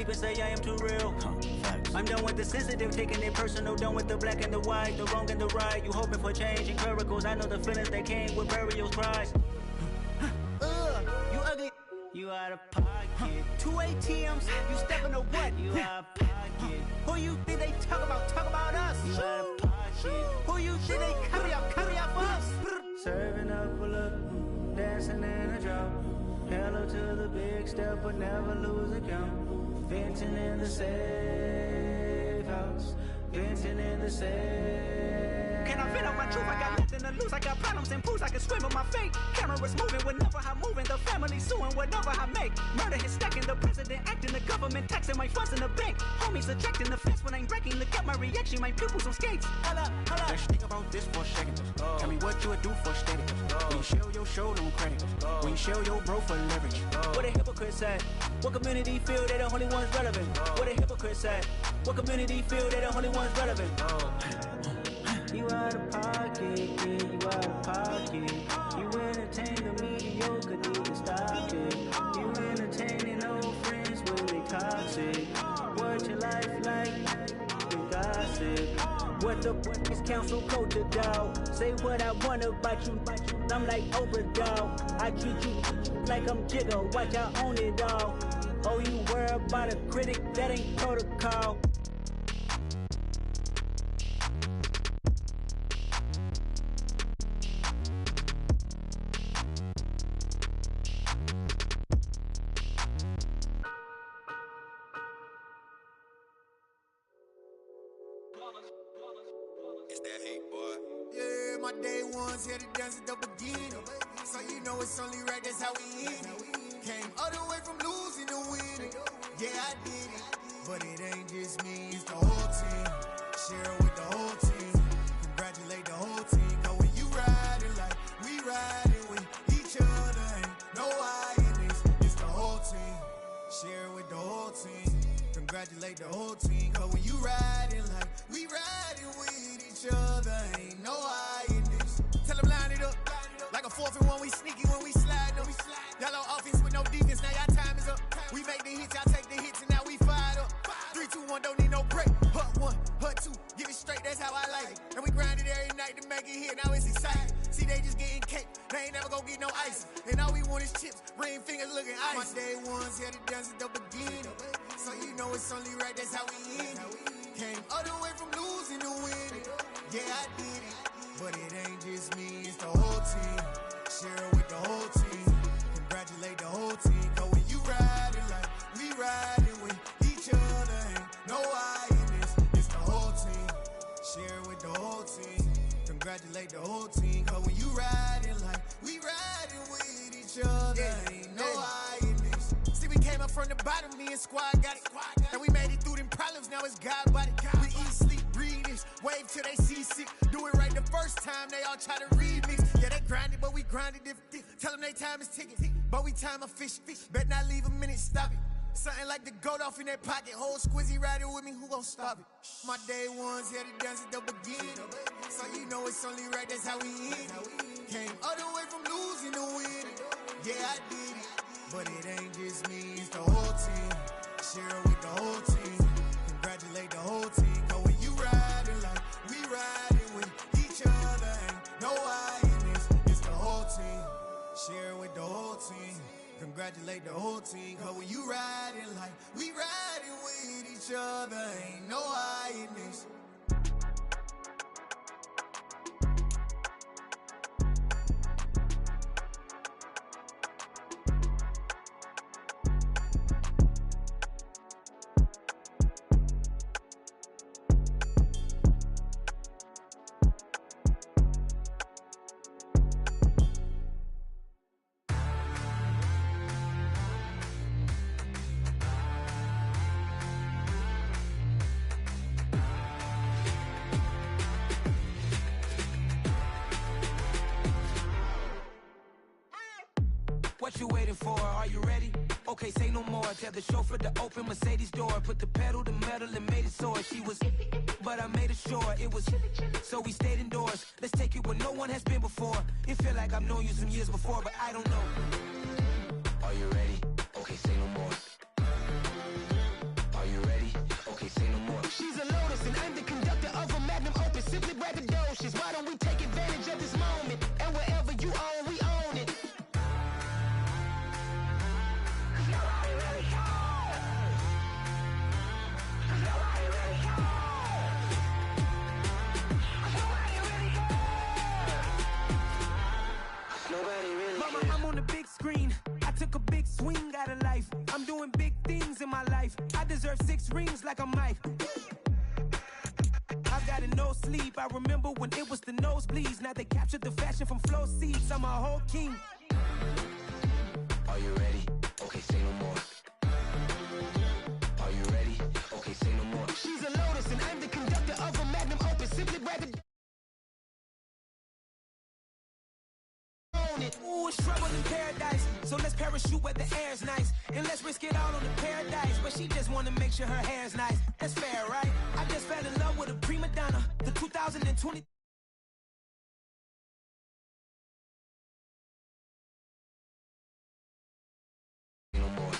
deep and say I am too real. I'm done with the sensitive, taking it personal. Done with the black and the white, the wrong and the right. You hoping for change and miracles. I know the feelings that came with burial cries. You ugly. You out of pocket. 2 ATMs, you stepping or what? You out of pocket. Who you think they talk about us? You out of pocket. Who you think they carry out for us? Serving up a look, dancing in a drop. Hello to the big step, but never lose a count. Venting in the safe house. Venting in the safe. Can I vent out my truth? I got nothing to lose. I got problems and pools. I can swim with my fate. Cameras moving whenever I'm moving. The family suing whatever I make. Murder is stacking. The president acting. The government taxing my funds in the bank. Homies ejecting the fence when I'm breaking. Look at my reaction. My pupils on skates. Holla. Let's think about this for a second. Tell me what you would do for steady. When you show your show, no credit. When you show your bro for leverage. What a hypocrite said. What community feel they the only ones relevant? What a hypocrite said. What community feel they the only ones relevant? You out of pocket, yeah, you out of pocket. You entertain the mediocre, need to stop it. You entertaining old friends, well they toxic. What your life like, you gossip. What the is council culture, dawg? Say what I want about you, I'm like overdog. I treat you like I'm Jigga, watch I own it all. Oh, you worry about a critic, that ain't protocol. It's that hate, boy. Yeah, my day ones here to dance at the beginning. So you know it's only right, that's how we end it. Came all the way from losing to winning. Yeah, I did it. But it ain't just me, it's the whole team. Share it with the whole team. Congratulate the whole team. Cause when you riding like we riding with each other, ain't no I in this. It's the whole team. Share it with the whole team. Congratulate the whole team. Cause when you riding like we riding with each other, ain't no I in this. Tell them line it up. Like a 4th and 1, we sneaky when we slide up. Y'all on offense with no defense, now y'all time is up. We make the hits, y'all take the hits, and now we fired up. 3, 2, 1, don't need no break. Hut 1, hut 2, give it straight, that's how I like it. And we grind it every night to make it hit, now it's exciting. See, they just getting cake, they ain't never gonna get no ice. And all we want is chips, ring fingers looking ice. My day ones here to dance at the beginning. So you know it's only right, that's how we end it. Came all the way from losing to winning. Yeah, I did it. But it ain't just me, it's the whole team. Share it with the whole team. Congratulate the whole team. Cause when you riding like we riding with each other, ain't no I in this. It's the whole team. Share it with the whole team. Congratulate the whole team. Cause when you riding like we riding with each other, ain't no I in this. See, we came up from the bottom, me and squad got it. And we made it through them problems, now it's God body. We eat, sleep, breathe this, wave till they see sick. Do it right the first time, they all try to remix. Yeah, they grinded, but we grinded different. Tell them they time is ticking, but we time a fish. Bet not leave a minute, stop it. Something like the goat off in that pocket. Whole squizzy riding with me, who gon' stop it? My day ones here to dance at the beginning. So you know it's only right, that's how we end it. Came all the way from losing to winning. Yeah, I did it. But it ain't just me, it's the whole team. Share it with the whole team. Congratulate the whole team. Cause when you riding like we riding with each other, ain't no I in this. It's the whole team. Share it with the whole team. Congratulate the whole team. Cause when you riding like we riding with each other, ain't no I in this. What you waiting for? Are you ready? Okay, say no more. Tell the chauffeur to open Mercedes door. Put the pedal to metal and made it soar. She was, but I made it sure it was. So we stayed indoors. Let's take it where no one has been before. It feel like I've known you some years before, but I don't know. Are you ready? Okay, say no more. my life. I deserve 6 rings like a Mike. I've got no sleep. I remember when it was the nosebleeds. Now they captured the fashion from flow seats. I'm a whole king. Are you ready? Okay, say no more. Are you ready? Okay, say no more. She's a Lotus and I'm the conductor of a magnum opus. Simply grab it. Ooh, it's trouble in paradise. So let's parachute where the air's nice. And let's risk it all on the paradise. But she just wanna make sure her hair's nice. That's fair, right? I just fell in love with a prima donna. The 2020. No more.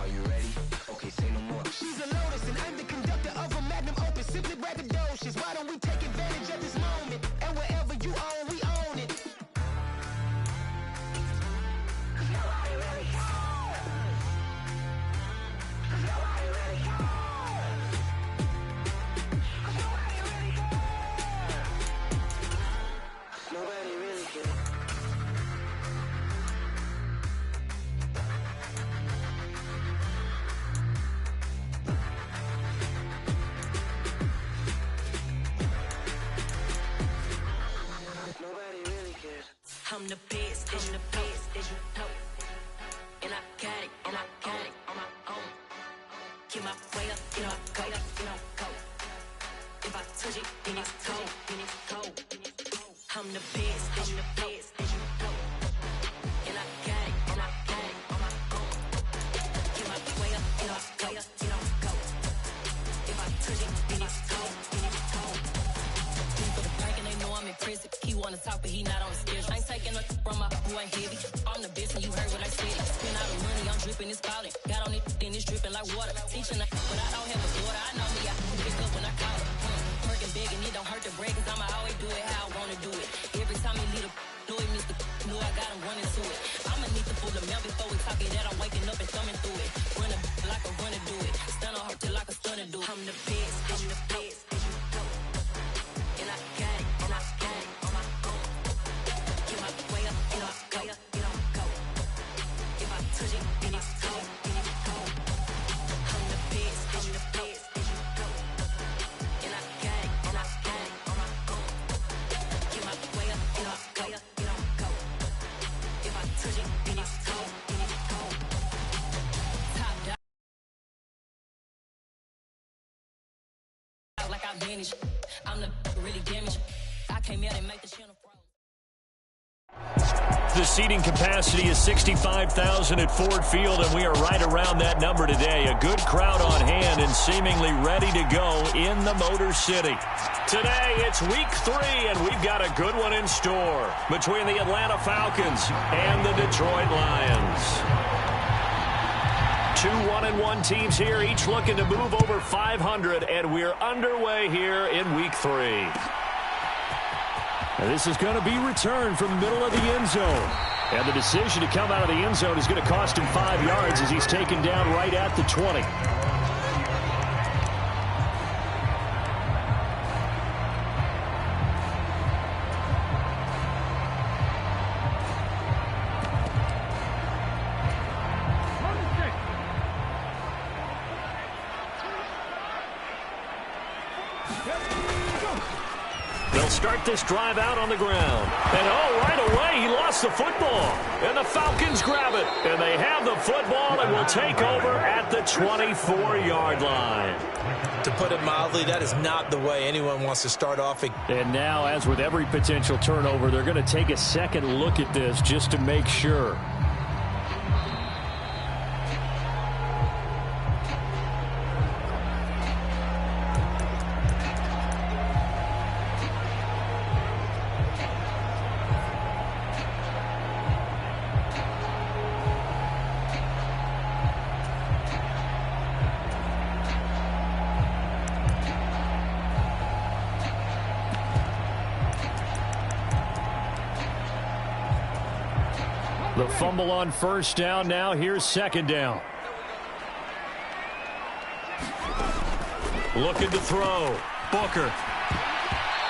Are you ready? Okay, say no more. She's a Lotus and I'm the conductor of a magnum opus. Simply braggadocious. Why don't we take advantage of this moment? And wherever you own, we own it. Nobody really cares. Nobody really cares. I'm the best, as you know. And I got it, on my own. Get my way up, go. If I touch it, then it's cold. I'm the best, as you know. And I got it, on my own. Get my way up, go. If I touch it, then it's cold. For the bank and they know I'm impressive. He wanna talk, but he not on the schedule. I ain't taking nothing from my boy heavy. I'm the best, and you heard what I said. Spend all the money, I'm dripping, it's falling. Got on it, then it's dripping like water. Teaching her, but I don't have a daughter. I know me, I pick up when I call her. Working big, and it don't hurt to break, cause I'ma always do it how I wanna do it. Every time he lead a know it, Mr. Know I got him running to it. I'ma need to pull the mail before we talk it that I'm waking up and thumbing through it. Run a like a runner do it. Stun on her till like a stunner do it. I'm the best, as you know. And I got it, on my own. Get my way up, go. If I touch it, then it's cold. I'm the best, as you know. And I got it, on my own. Get my way up, go. If I touch it, then it's cold. Top dog. Like I vanished. I'm the really damaged. I came out and make the channel froze. The seating capacity is 65,000 at Ford Field, and we are right around that number today. A good crowd on hand and seemingly ready to go in the Motor City. Today, it's week 3, and we've got a good one in store between the Atlanta Falcons and the Detroit Lions. 2 1-1 teams here, each looking to move over 500, and we're underway here in week 3. And this is going to be returned from the middle of the end zone. And the decision to come out of the end zone is going to cost him 5 yards as he's taken down right at the 20. They'll start this drive out on the ground. And right away, he lost the football. And the Falcons grab it. And they have the football and will take over at the 24-yard line. To put it mildly, that is not the way anyone wants to start off. And now, as with every potential turnover, they're going to take a second look at this just to make sure. The fumble on first down. Now here's second down. Looking to throw. Booker.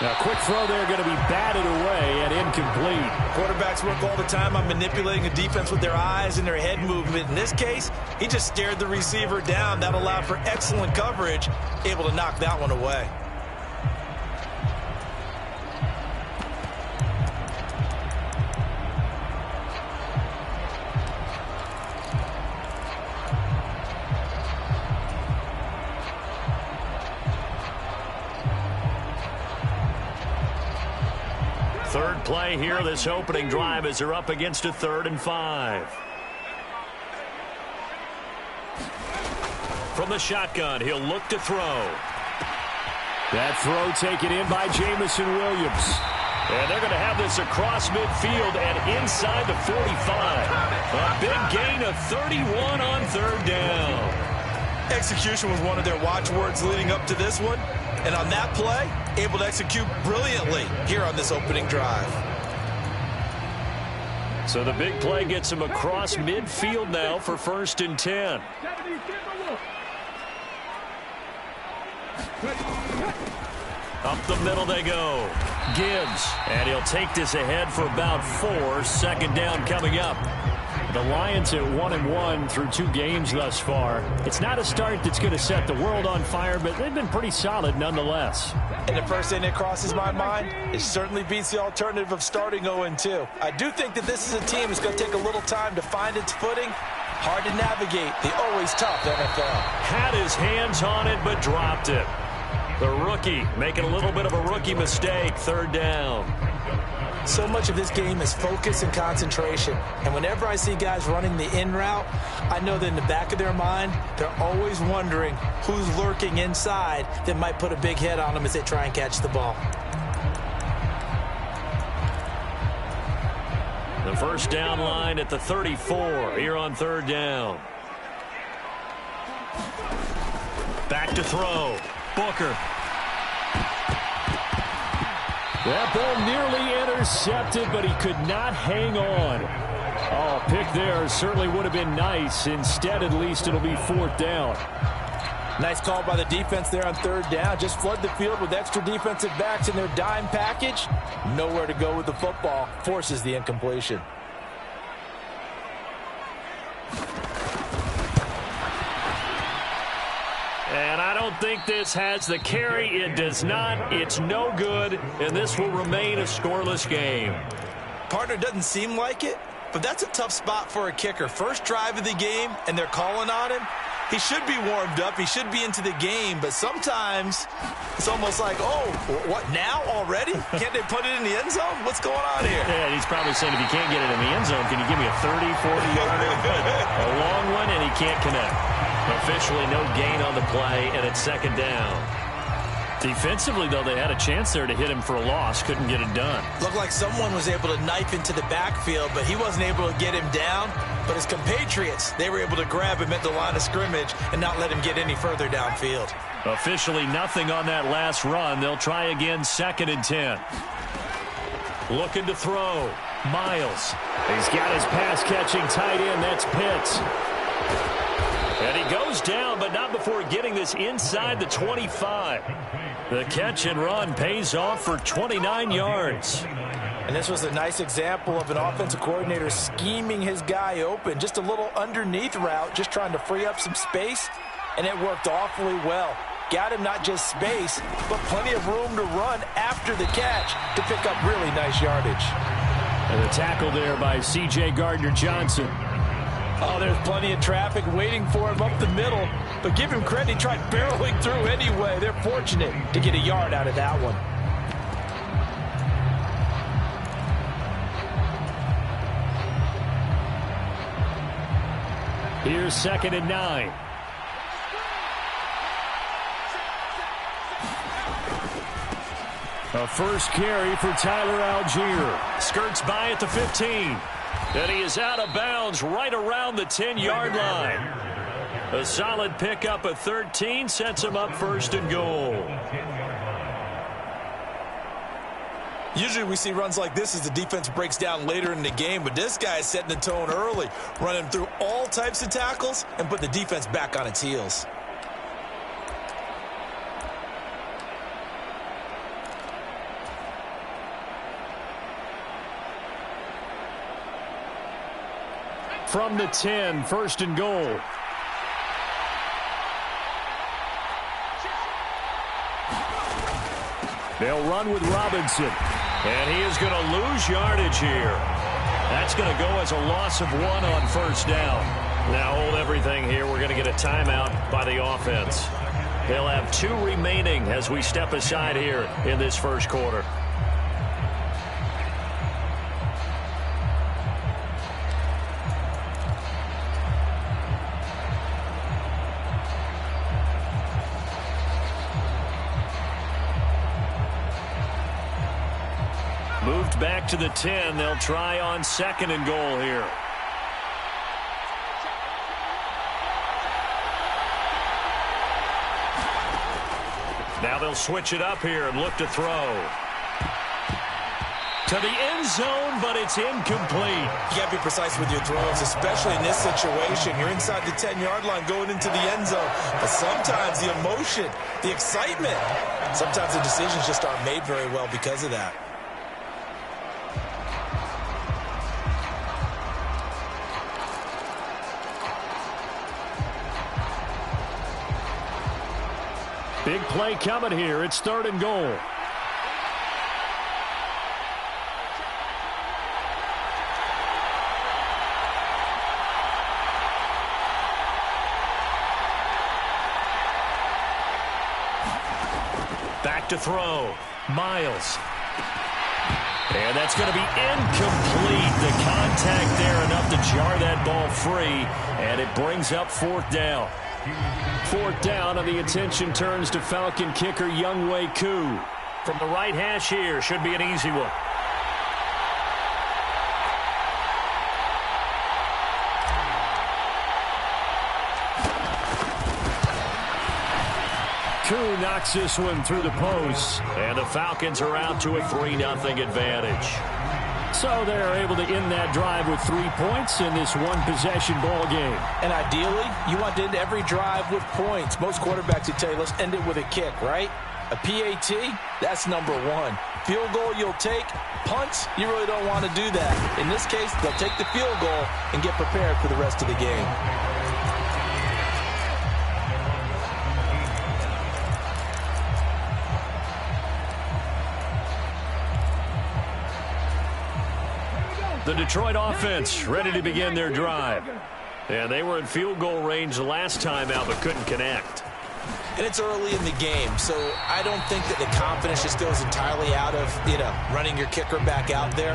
A quick throw there going to be batted away and incomplete. Quarterbacks work all the time on manipulating a defense with their eyes and their head movement. In this case, he just stared the receiver down. That allowed for excellent coverage, able to knock that one away. Third play here, this opening drive, as they're up against a 3rd and 5. From the shotgun, he'll look to throw. That throw taken in by Jamison Williams. And they're going to have this across midfield and inside the 45. A big gain of 31 on 3rd down. Execution was one of their watchwords leading up to this one. And on that play, able to execute brilliantly here on this opening drive. So the big play gets him across midfield now for 1st and 10. Up the middle they go. Gibbs, and he'll take this ahead for about 4. 2nd down coming up. The Lions at 1-1 through 2 games thus far. It's not a start that's going to set the world on fire, but they've been pretty solid nonetheless. And the first thing that crosses my mind, it certainly beats the alternative of starting 0-2. I do think that this is a team that's going to take a little time to find its footing. Hard to navigate the always tough NFL. Had his hands on it, but dropped it. The rookie making a little bit of a rookie mistake. 3rd down. So much of this game is focus and concentration. And whenever I see guys running the in route, I know that in the back of their mind, they're always wondering who's lurking inside that might put a big hit on them as they try and catch the ball. The first down line at the 34 here on 3rd down. Back to throw. Booker. That ball nearly intercepted, but he could not hang on. Oh, pick there certainly would have been nice. Instead, at least, it'll be 4th down. Nice call by the defense there on 3rd down. Just flood the field with extra defensive backs in their dime package. Nowhere to go with the football. Forces the incompletion. And I don't think this has the carry. It does not. It's no good, and this will remain a scoreless game. Partner doesn't seem like it, but that's a tough spot for a kicker. First drive of the game, and they're calling on him. He should be warmed up. He should be into the game, but sometimes it's almost like, oh, what, now already? Can't they put it in the end zone? What's going on here? Yeah, he's probably saying, if you can't get it in the end zone, can you give me a 30, 40-yarder? A long one, and he can't connect. Officially no gain on the play, and it's 2nd down. Defensively, though, they had a chance there to hit him for a loss. Couldn't get it done. Looked like someone was able to knife into the backfield, but he wasn't able to get him down. But his compatriots, they were able to grab him at the line of scrimmage and not let him get any further downfield. Officially nothing on that last run. They'll try again, 2nd and 10. Looking to throw. Miles. He's got his pass-catching tight end. That's Pitts. And he goes down, but not before getting this inside the 25. The catch and run pays off for 29 yards. And this was a nice example of an offensive coordinator scheming his guy open. Just a little underneath route, just trying to free up some space, and it worked awfully well. Got him not just space, but plenty of room to run after the catch to pick up really nice yardage. And the tackle there by C.J. Gardner-Johnson. Oh, there's plenty of traffic waiting for him up the middle. But give him credit, he tried barreling through anyway. They're fortunate to get a yard out of that one. Here's 2nd and 9. A first carry for Tyler Algier. Skirts by at the 15. And he is out of bounds right around the 10-yard line. A solid pickup of 13 sets him up 1st and goal. Usually we see runs like this as the defense breaks down later in the game, but this guy is setting the tone early, running through all types of tackles and put the defense back on its heels. from the 10, first and goal. They'll run with Robinson. And he is going to lose yardage here. That's going to go as a loss of 1 on first down. Now hold everything here. We're going to get a timeout by the offense. They'll have 2 remaining as we step aside here in this first quarter. Moved back to the 10. They'll try on second and goal here. Now they'll switch it up here and look to throw. To the end zone, but it's incomplete. You got to be precise with your throws, especially in this situation. You're inside the 10-yard line going into the end zone. But sometimes the emotion, the excitement, sometimes the decisions just aren't made very well because of that. Big play coming here. It's third and goal. Back to throw. Miles. And that's going to be incomplete. The contact there enough to jar that ball free. And it brings up fourth down. Fourth down, and the attention turns to Falcon kicker Younghoe Koo. From the right hash here, should be an easy one. Koo knocks this one through the post, and the Falcons are out to a 3-0 advantage. So they're able to end that drive with 3 points in this one-possession ball game. And ideally, you want to end every drive with points. Most quarterbacks would tell you, let's end it with a kick, right? A PAT, that's number 1. Field goal you'll take. Punts, you really don't want to do that. In this case, they'll take the field goal and get prepared for the rest of the game. The Detroit offense ready to begin their drive. And they were in field goal range the last time out, but couldn't connect. And it's early in the game, so I don't think that the confidence just goes entirely out of, running your kicker back out there.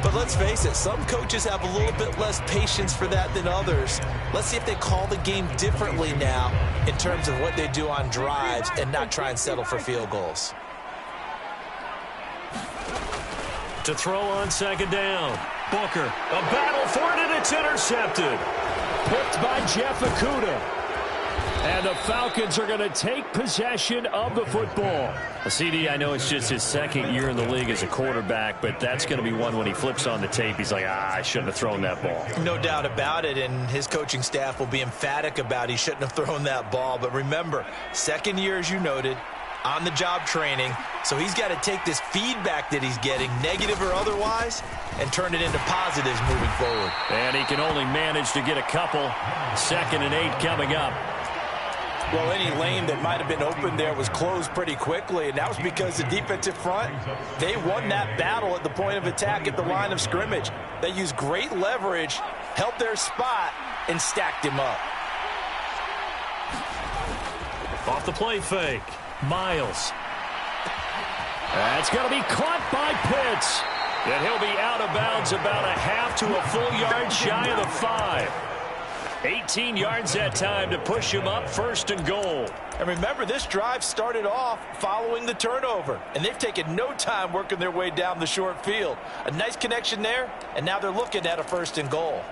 But let's face it, some coaches have a little bit less patience for that than others. Let's see if they call the game differently now in terms of what they do on drives and not try and settle for field goals. To throw on second down. Booker, a battle for it, and it's intercepted. Picked by Jeff Okudah. And the Falcons are going to take possession of the football. CD, I know it's just his second year in the league as a quarterback, but that's going to be one when he flips on the tape. He's like, I shouldn't have thrown that ball. No doubt about it, and his coaching staff will be emphatic about he shouldn't have thrown that ball. But remember, second year, as you noted, on-the-job training, so he's got to take this feedback that he's getting, negative or otherwise, and turn it into positives moving forward. And he can only manage to get a couple. 2nd and 8 coming up. Well, any lane that might have been open there was closed pretty quickly, and that was because the defensive front, they won that battle at the point of attack at the line of scrimmage. They used great leverage, held their spot, and stacked him up. Off the play fake. Miles. That's going to be caught by Pitts. And he'll be out of bounds about a half to a full yard shy of the 5. 18 yards that time to push him up, 1st and goal. And remember, this drive started off following the turnover, and they've taken no time working their way down the short field. A nice connection there, and now they're looking at a 1st and goal.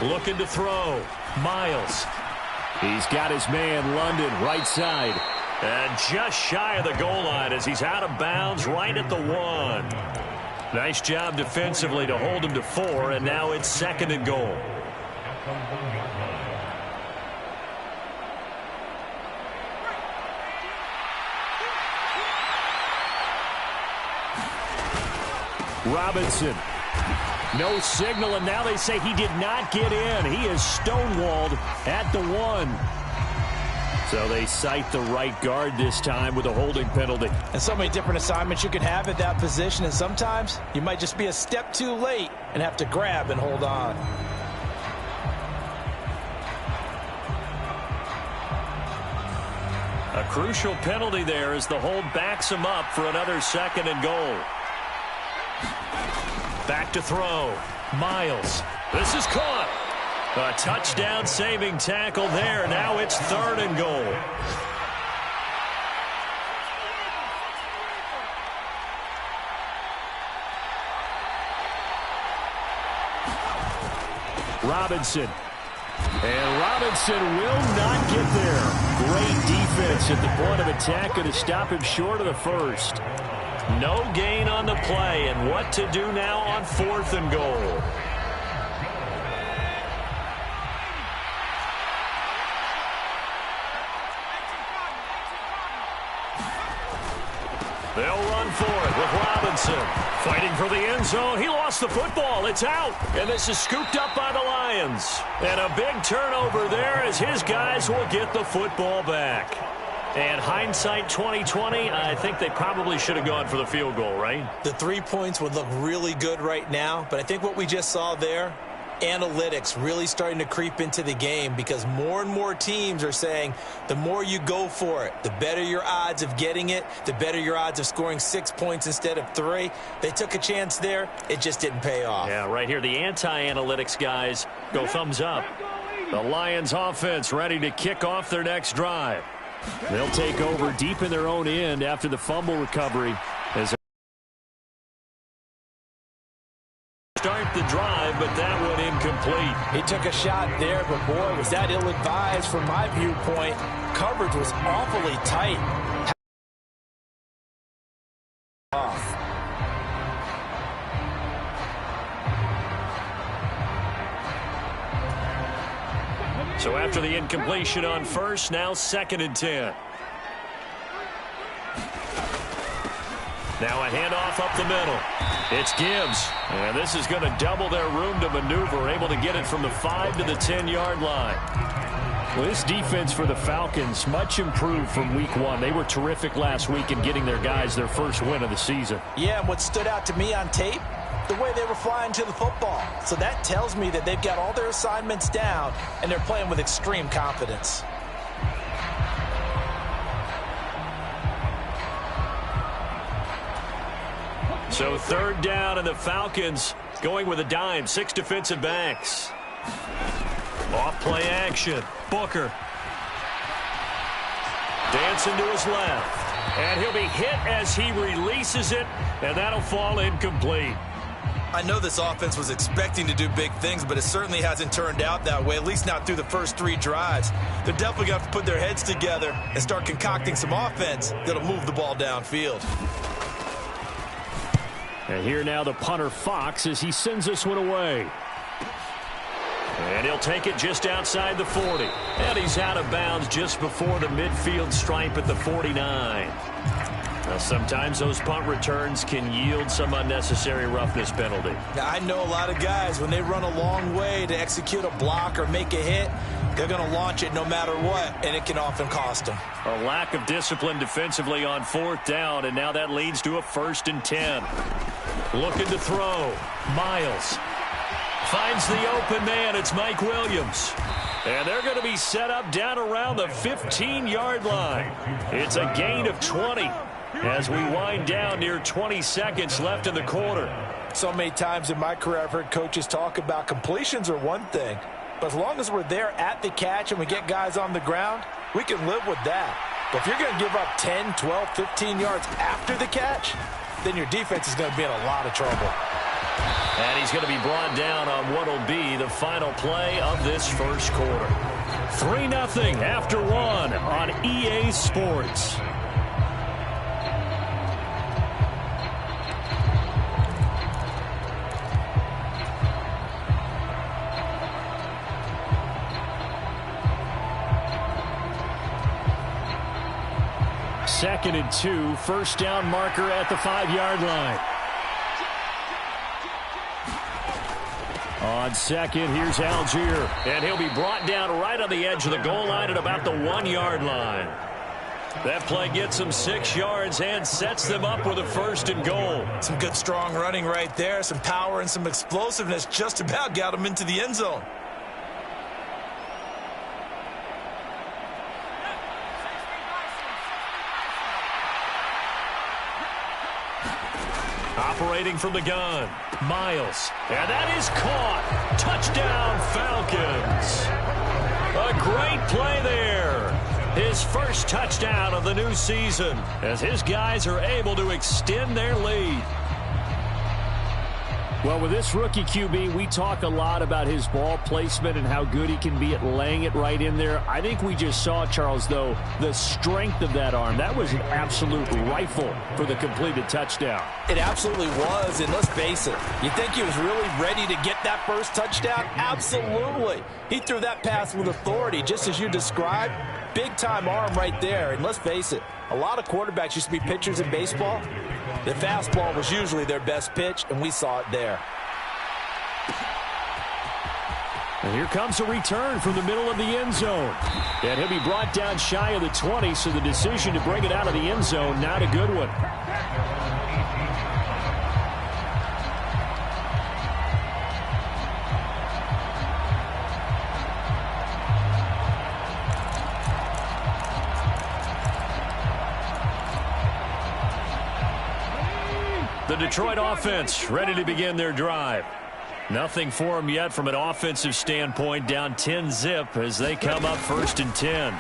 Looking to throw. Miles. He's got his man, London, right side. And just shy of the goal line as he's out of bounds right at the 1. Nice job defensively to hold him to 4, and now it's 2nd and goal. Robinson. No signal, and now they say he did not get in. He is stonewalled at the 1. So they cite the right guard this time with a holding penalty. And so many different assignments you can have at that position, and sometimes you might just be a step too late and have to grab and hold on. A crucial penalty there as the hold backs him up for another 2nd and goal. Back to throw. Miles. This is caught. A touchdown-saving tackle there. Now it's 3rd and goal. Robinson. And Robinson will not get there. Great defense at the point of attack to stop him short of the 1st. No gain on the play, and what to do now on 4th and goal. They'll run for it with Robinson. Fighting for the end zone. He lost the football. It's out. And this is scooped up by the Lions. And a big turnover there as his guys will get the football back. And hindsight 2020, I think they probably should have gone for the field goal, right? The 3 points would look really good right now, but I think what we just saw there, analytics really starting to creep into the game because more and more teams are saying the more you go for it, the better your odds of getting it, the better your odds of scoring 6 points instead of 3. They took a chance there. It just didn't pay off. Yeah, right here, the anti-analytics guys go thumbs up. The Lions offense ready to kick off their next drive. They'll take over deep in their own end after the fumble recovery as they start the drive, but that one incomplete. He took a shot there, but boy, was that ill-advised from my viewpoint. Coverage was awfully tight. So after the incompletion on 1st, now 2nd and 10. Now a handoff up the middle. It's Gibbs. And this is going to double their room to maneuver, able to get it from the 5 to the 10-yard line. Well, this defense for the Falcons, much improved from week 1. They were terrific last week in getting their guys their first win of the season. Yeah, and what stood out to me on tape, the way they were flying to the football. So that tells me that they've got all their assignments down, and they're playing with extreme confidence. So 3rd down, and the Falcons going with a dime. 6 defensive backs. Off play action. Booker. Dancing to his left. And he'll be hit as he releases it, and that'll fall incomplete. I know this offense was expecting to do big things, but it certainly hasn't turned out that way, at least not through the first 3 drives. They're definitely going to have to put their heads together and start concocting some offense that'll move the ball downfield. And here now the punter Fox as he sends this one away. And he'll take it just outside the 40. And he's out of bounds just before the midfield stripe at the 49. Now, sometimes those punt returns can yield some unnecessary roughness penalty. Now, I know a lot of guys, when they run a long way to execute a block or make a hit, they're going to launch it no matter what, and it can often cost them. A lack of discipline defensively on 4th down, and now that leads to a 1st and 10. Looking to throw. Miles finds the open man. It's Mike Williams. And they're going to be set up down around the 15-yard line. It's a gain of 20 as we wind down near 20 seconds left in the quarter. So many times in my career I've heard coaches talk about completions are one thing, but as long as we're there at the catch and we get guys on the ground, we can live with that. But if you're going to give up 10, 12, 15 yards after the catch, then your defense is going to be in a lot of trouble. And he's going to be brought down on what will be the final play of this first quarter. 3-0 after 1 on EA Sports. 2nd and 2. First down marker at the 5-yard line. On second, here's Algier. And he'll be brought down right on the edge of the goal line at about the 1-yard line. That play gets them 6 yards and sets them up with a 1st and goal. Some good strong running right there. Some power and some explosiveness just about got them into the end zone. Operating from the gun, Miles. And that is caught. Touchdown, Falcons. A great play there. His first touchdown of the new season as his guys are able to extend their lead. Well, with this rookie QB, we talk a lot about his ball placement and how good he can be at laying it right in there. I think we just saw, Charles, though, the strength of that arm. That was an absolute rifle for the completed touchdown. It absolutely was, and let's face it, you think he was really ready to get that first touchdown? Absolutely. He threw that pass with authority, just as you described. Big-time arm right there, and let's face it, a lot of quarterbacks used to be pitchers in baseball. The fastball was usually their best pitch, and we saw it there. And here comes a return from the middle of the end zone. And he'll be brought down shy of the 20, so the decision to bring it out of the end zone, not a good one. The Detroit offense ready to begin their drive. Nothing for them yet from an offensive standpoint. Down 10-zip as they come up 1st and 10.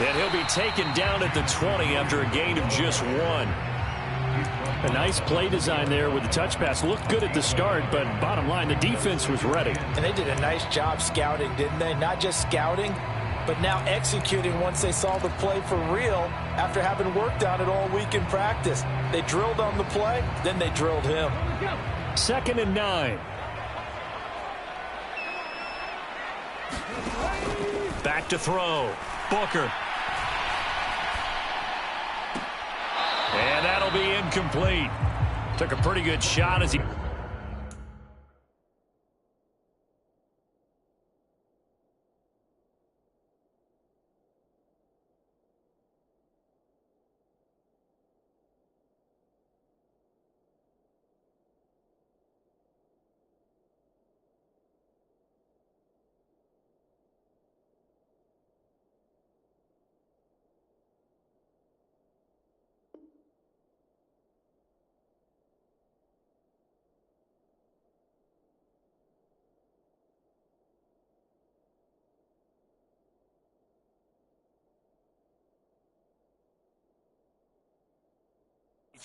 And he'll be taken down at the 20 after a gain of just 1. A nice play design there with the touch pass. Looked good at the start, but bottom line, the defense was ready. And they did a nice job scouting, didn't they? Not just scouting, but now executing once they saw the play for real after having worked on it all week in practice. They drilled on the play, then they drilled him. 2nd and 9. Back to throw. Booker. And that'll be incomplete. Took a pretty good shot as he...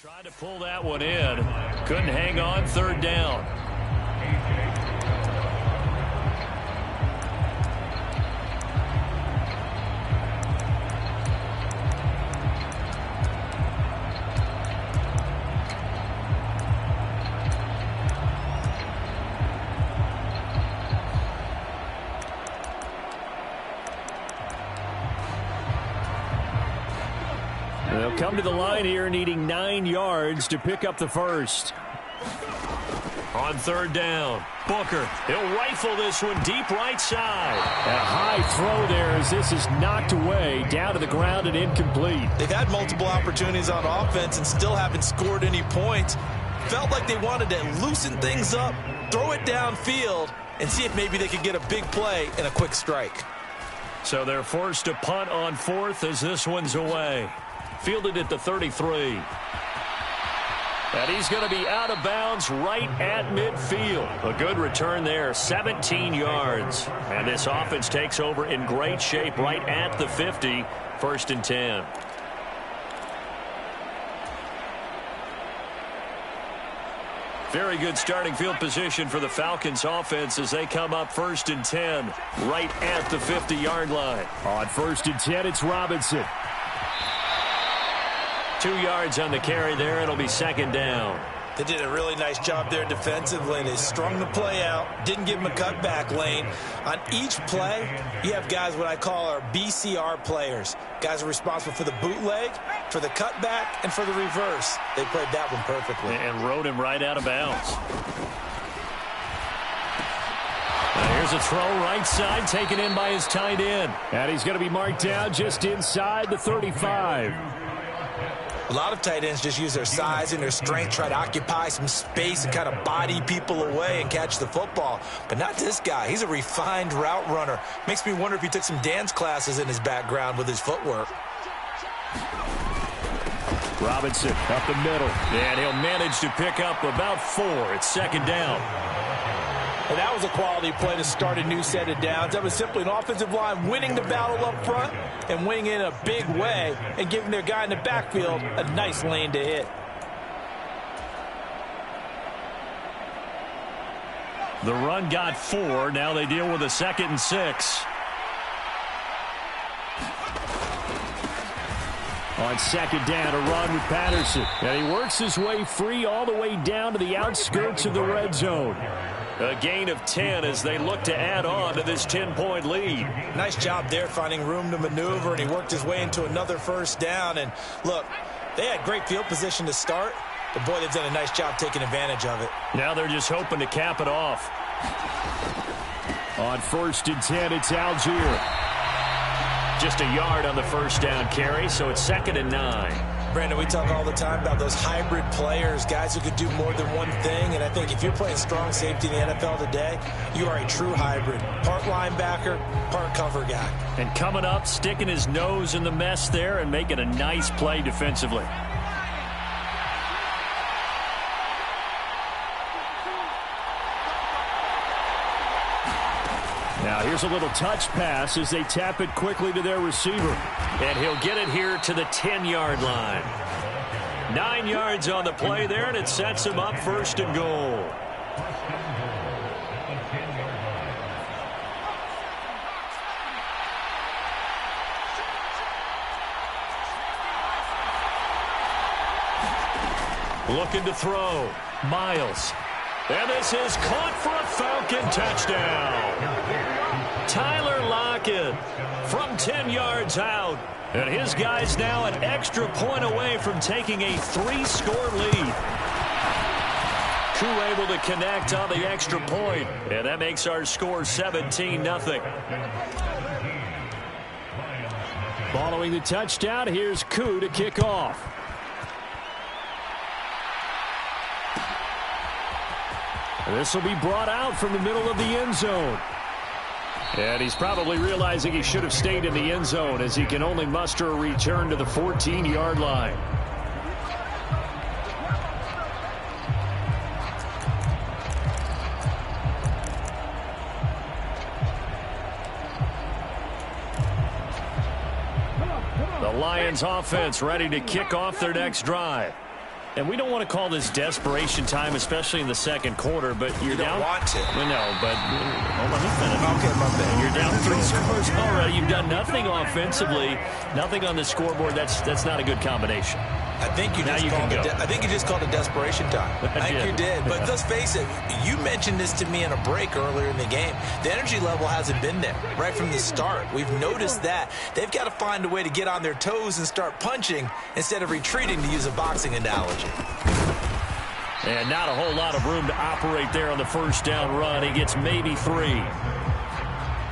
Tried to pull that one in. Couldn't hang on. 3rd down. They'll come to the line here needing 9 yards to pick up the first. On 3rd down, Booker. He'll rifle this one deep right side. A high throw there as this is knocked away, down to the ground and incomplete. They've had multiple opportunities on offense and still haven't scored any points. Felt like they wanted to loosen things up, throw it downfield, and see if maybe they could get a big play and a quick strike. So they're forced to punt on 4th as this one's away. Fielded at the 33. And he's going to be out of bounds right at midfield. A good return there, 17 yards. And this offense takes over in great shape right at the 50, 1st and 10. Very good starting field position for the Falcons offense as they come up 1st and 10 right at the 50-yard line. On 1st and 10, it's Robinson. 2 yards on the carry there. It'll be 2nd down. They did a really nice job there defensively. They strung the play out, didn't give him a cutback lane. On each play, you have guys what I call our BCR players. Guys are responsible for the bootleg, for the cutback, and for the reverse. They played that one perfectly. And rode him right out of bounds. Here's a throw right side, taken in by his tight end. And he's going to be marked down just inside the 35. A lot of tight ends just use their size and their strength, try to occupy some space and kind of body people away and catch the football. But not this guy. He's a refined route runner. Makes me wonder if he took some dance classes in his background with his footwork. Robinson up the middle. And he'll manage to pick up about 4. It's second down. And that was a quality play to start a new set of downs. That was simply an offensive line winning the battle up front and winning in a big way and giving their guy in the backfield a nice lane to hit. The run got 4. Now they deal with a 2nd and 6. On second down, a run with Patterson. And he works his way free all the way down to the outskirts of the red zone. A gain of 10 as they look to add on to this 10-point lead. Nice job there finding room to maneuver, and he worked his way into another first down. And look, they had great field position to start, but boy, they've done a nice job taking advantage of it. Now they're just hoping to cap it off. On 1st and 10, it's Algier. Just a yard on the first down carry, so it's 2nd and 9. Brandon, we talk all the time about those hybrid players, guys who could do more than one thing, and I think if you're playing strong safety in the NFL today, you are a true hybrid. Part linebacker, part cover guy. And coming up, sticking his nose in the mess there and making a nice play defensively. Now here's a little touch pass as they tap it quickly to their receiver. And he'll get it here to the 10-yard line. 9 yards on the play there, and it sets him up 1st and goal. Looking to throw. Miles. And this is caught for a Falcon touchdown. Tyler Lockett from 10 yards out. And his guy's now an extra point away from taking a 3-score lead. Koo able to connect on the extra point. And that makes our score 17-0. Following the touchdown, here's Koo to kick off. This will be brought out from the middle of the end zone. And he's probably realizing he should have stayed in the end zone as he can only muster a return to the 14-yard line. The Lions offense ready to kick off their next drive. And we don't want to call this desperation time, especially in the second quarter, but you're down. You don't want to. No, but hold on a minute. Okay, my bad. You're down 3 scores already. You've done nothing offensively, nothing on the scoreboard. That's not a good combination. I think you just called it desperation time. I think you did. But let's face it, you mentioned this to me in a break earlier in the game. The energy level hasn't been there right from the start. We've noticed that. They've got to find a way to get on their toes and start punching instead of retreating, to use a boxing analogy. And not a whole lot of room to operate there on the first down run. He gets maybe 3.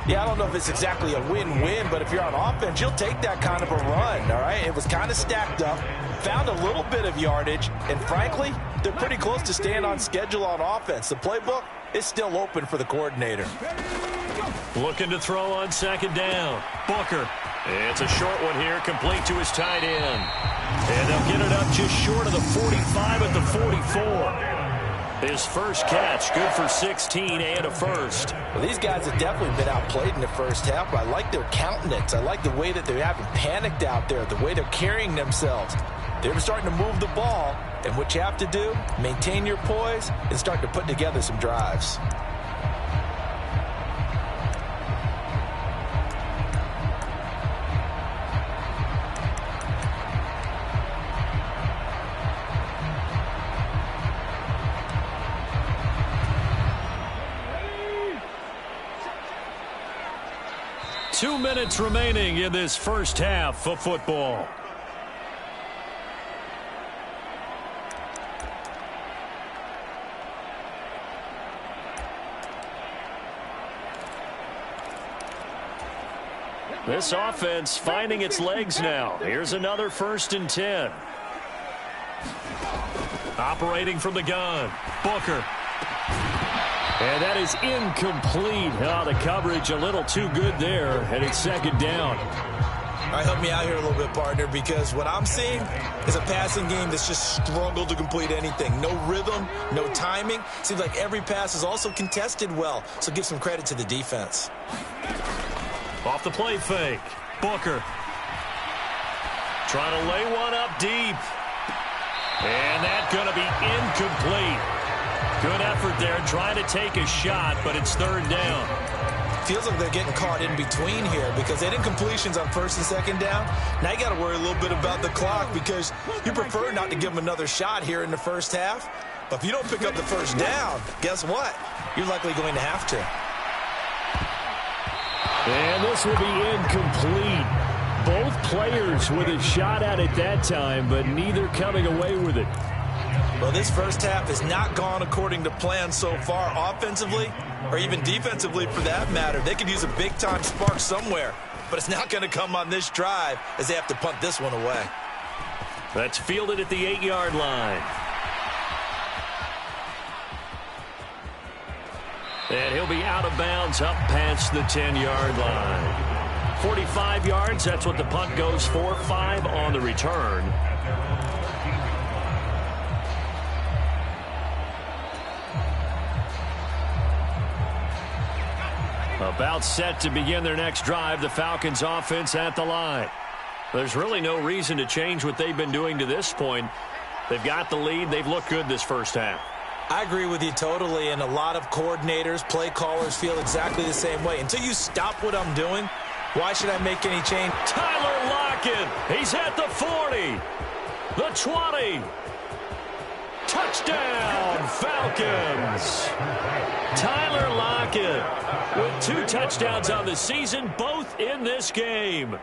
Yeah, I don't know if it's exactly a win-win, but if you're on offense, you'll take that kind of a run, all right? It was kind of stacked up, found a little bit of yardage, and frankly, they're pretty close to staying on schedule on offense. The playbook is still open for the coordinator. Looking to throw on second down. Booker. It's a short one here, complete to his tight end. And they'll get it up just short of the 45 at the 44. His first catch, good for 16 and a first. Well, these guys have definitely been outplayed in the first half, but I like their countenance. I like the way that they haven't panicked out there, the way they're carrying themselves. They're starting to move the ball, and what you have to do, maintain your poise and start to put together some drives. 2 minutes remaining in this first half of football. This offense finding its legs now. Here's another 1st and 10. Operating from the gun, Booker. And that is incomplete. Oh, the coverage a little too good there, and it's 2nd down. All right, help me out here a little bit, partner, because what I'm seeing is a passing game that's just struggled to complete anything. No rhythm, no timing. Seems like every pass is also contested well, so give some credit to the defense. Off the play fake, Booker. Trying to lay one up deep. And that's going to be incomplete. Good effort there, trying to take a shot, but it's 3rd down. Feels like they're getting caught in between here because they did incompletions on 1st and 2nd down. Now you got to worry a little bit about the clock because you prefer not to give them another shot here in the first half. But if you don't pick up the 1st down, guess what? You're likely going to have to. And this will be incomplete. Both players with a shot at it that time, but neither coming away with it. Well, this first half has not gone according to plan so far offensively or even defensively for that matter. They could use a big-time spark somewhere, but it's not going to come on this drive as they have to punt this one away. That's fielded at the 8-yard line. And he'll be out of bounds up past the 10-yard line. 45 yards, that's what the punt goes for. 5 on the return. About set to begin their next drive, the Falcons offense at the line. There's really no reason to change what they've been doing to this point. They've got the lead. They've looked good this first half. I agree with you totally, and a lot of coordinators, play callers feel exactly the same way. Until you stop what I'm doing, why should I make any change? Tyler Lockett, he's at the 40, the 20. Touchdown, Falcons. Tyler Lockett with 2 touchdowns on the season, both in this game.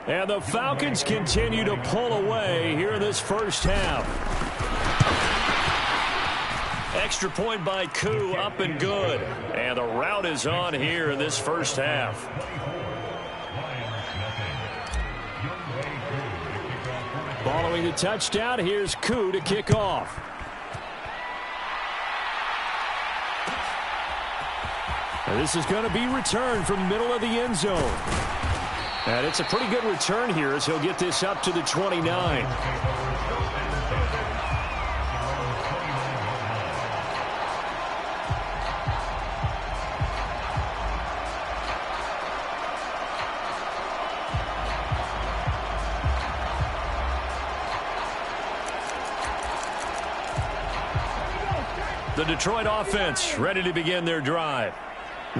And the Falcons continue to pull away here in this first half. Extra point by Koo, up and good. And the route is on here in this first half. Following the touchdown, here's Koo to kick off. And this is going to be returned from middle of the end zone. And it's a pretty good return here as he'll get this up to the 29. The Detroit offense ready to begin their drive.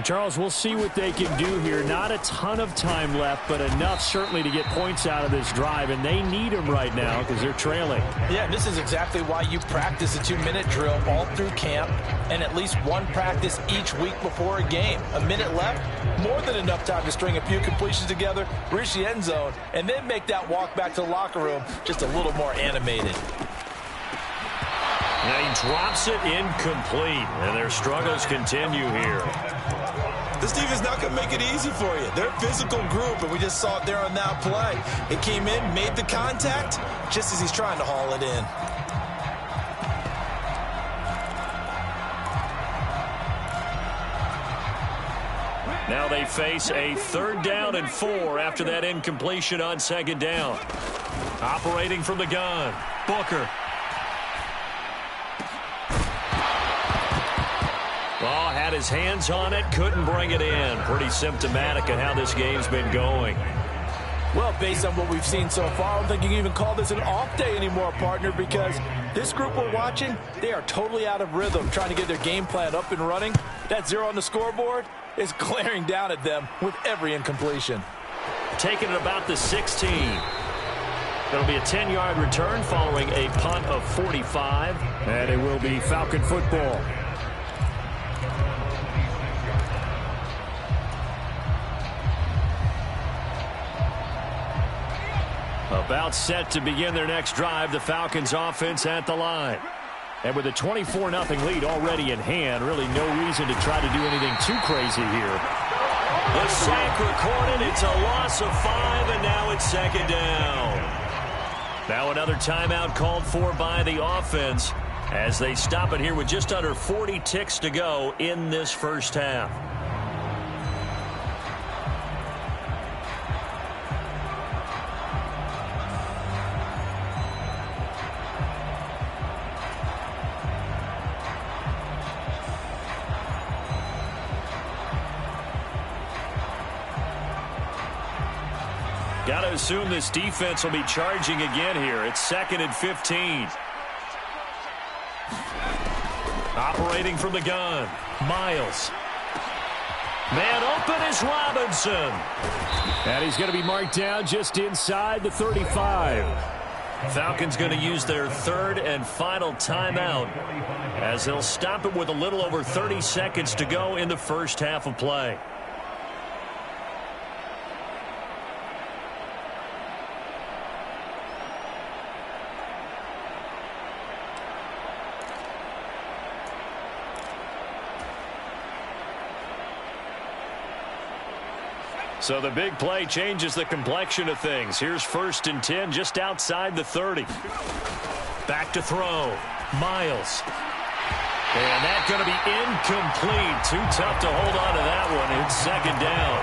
Charles, we'll see what they can do here. Not a ton of time left, but enough certainly to get points out of this drive, and they need them right now because they're trailing. Yeah, this is exactly why you practice a 2-minute drill all through camp and at least one practice each week before a game. A minute left, more than enough time to string a few completions together, reach the end zone, and then make that walk back to the locker room just a little more animated. Now he drops it incomplete, and their struggles continue here. This defense is not going to make it easy for you. They're a physical group, and we just saw it there on that play. It came in, made the contact, just as he's trying to haul it in. Now they face a 3rd down and 4 after that incompletion on 2nd down. Operating from the gun, Booker. Oh, had his hands on it, couldn't bring it in. Pretty symptomatic of how this game's been going. Well, based on what we've seen so far, I don't think you can even call this an off day anymore, partner, because this group we're watching, they are totally out of rhythm, trying to get their game plan up and running. That 0 on the scoreboard is glaring down at them with every incompletion. Taking it about the 16. It'll be a 10-yard return following a punt of 45. And it will be Falcon football. About set to begin their next drive, the Falcons offense at the line. And with a 24-0 lead already in hand, really no reason to try to do anything too crazy here. The sack recorded. It's a loss of 5, and now it's second down. Now another timeout called for by the offense as they stop it here with just under 40 ticks to go in this first half. Got to assume this defense will be charging again here. It's 2nd and 15. Operating from the gun, Miles. Man open is Robinson. And he's going to be marked down just inside the 35. Falcons going to use their 3rd and final timeout as they'll stop it with a little over 30 seconds to go in the first half of play. So the big play changes the complexion of things. Here's 1st and 10 just outside the 30. Back to throw. Miles. And that's going to be incomplete. Too tough to hold on to that one. It's 2nd down.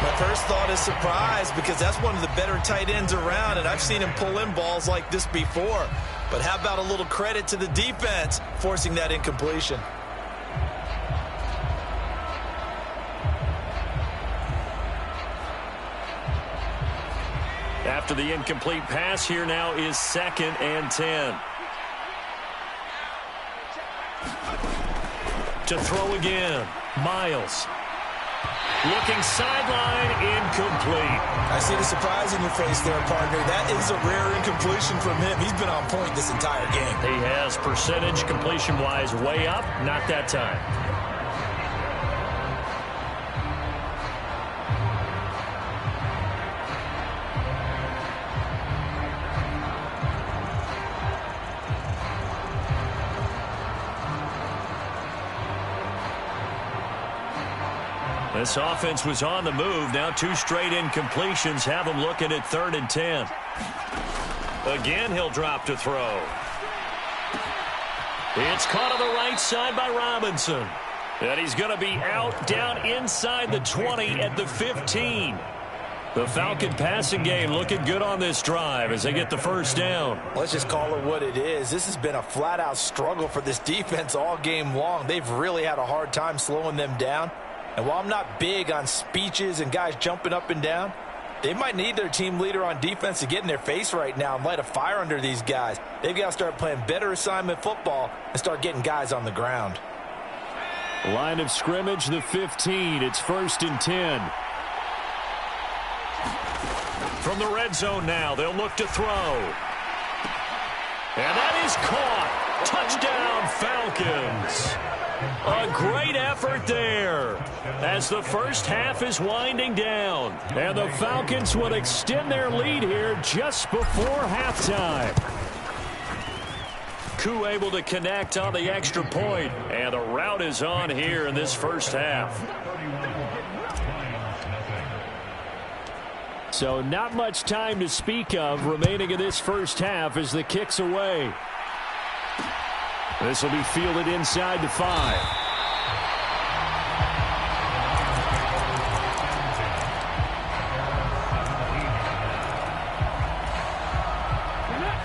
My first thought is surprise because that's one of the better tight ends around, and I've seen him pull in balls like this before. But how about a little credit to the defense forcing that incompletion? After the incomplete pass, here now is 2nd and 10. To throw again, Miles. Looking sideline, incomplete. I see the surprise in your face there, partner. That is a rare incompletion from him. He's been on point this entire game. He has percentage completion-wise way up, not that time. This offense was on the move. Now 2 straight incompletions have them looking at 3rd and 10. Again, he'll drop to throw. It's caught on the right side by Robinson. And he's going to be out down inside the 20 at the 15. The Falcon passing game looking good on this drive as they get the first down. Let's just call it what it is. This has been a flat-out struggle for this defense all game long. They've really had a hard time slowing them down. And while I'm not big on speeches and guys jumping up and down, they might need their team leader on defense to get in their face right now and light a fire under these guys. They've got to start playing better assignment football and start getting guys on the ground. Line of scrimmage, the 15. It's 1st and 10. From the red zone now, they'll look to throw. And that is caught. Touchdown, Falcons. A great effort there as the first half is winding down. And the Falcons will extend their lead here just before halftime. Koo able to connect on the extra point, and the route is on here in this first half. So not much time to speak of remaining in this first half as the kick's away. This will be fielded inside the 5.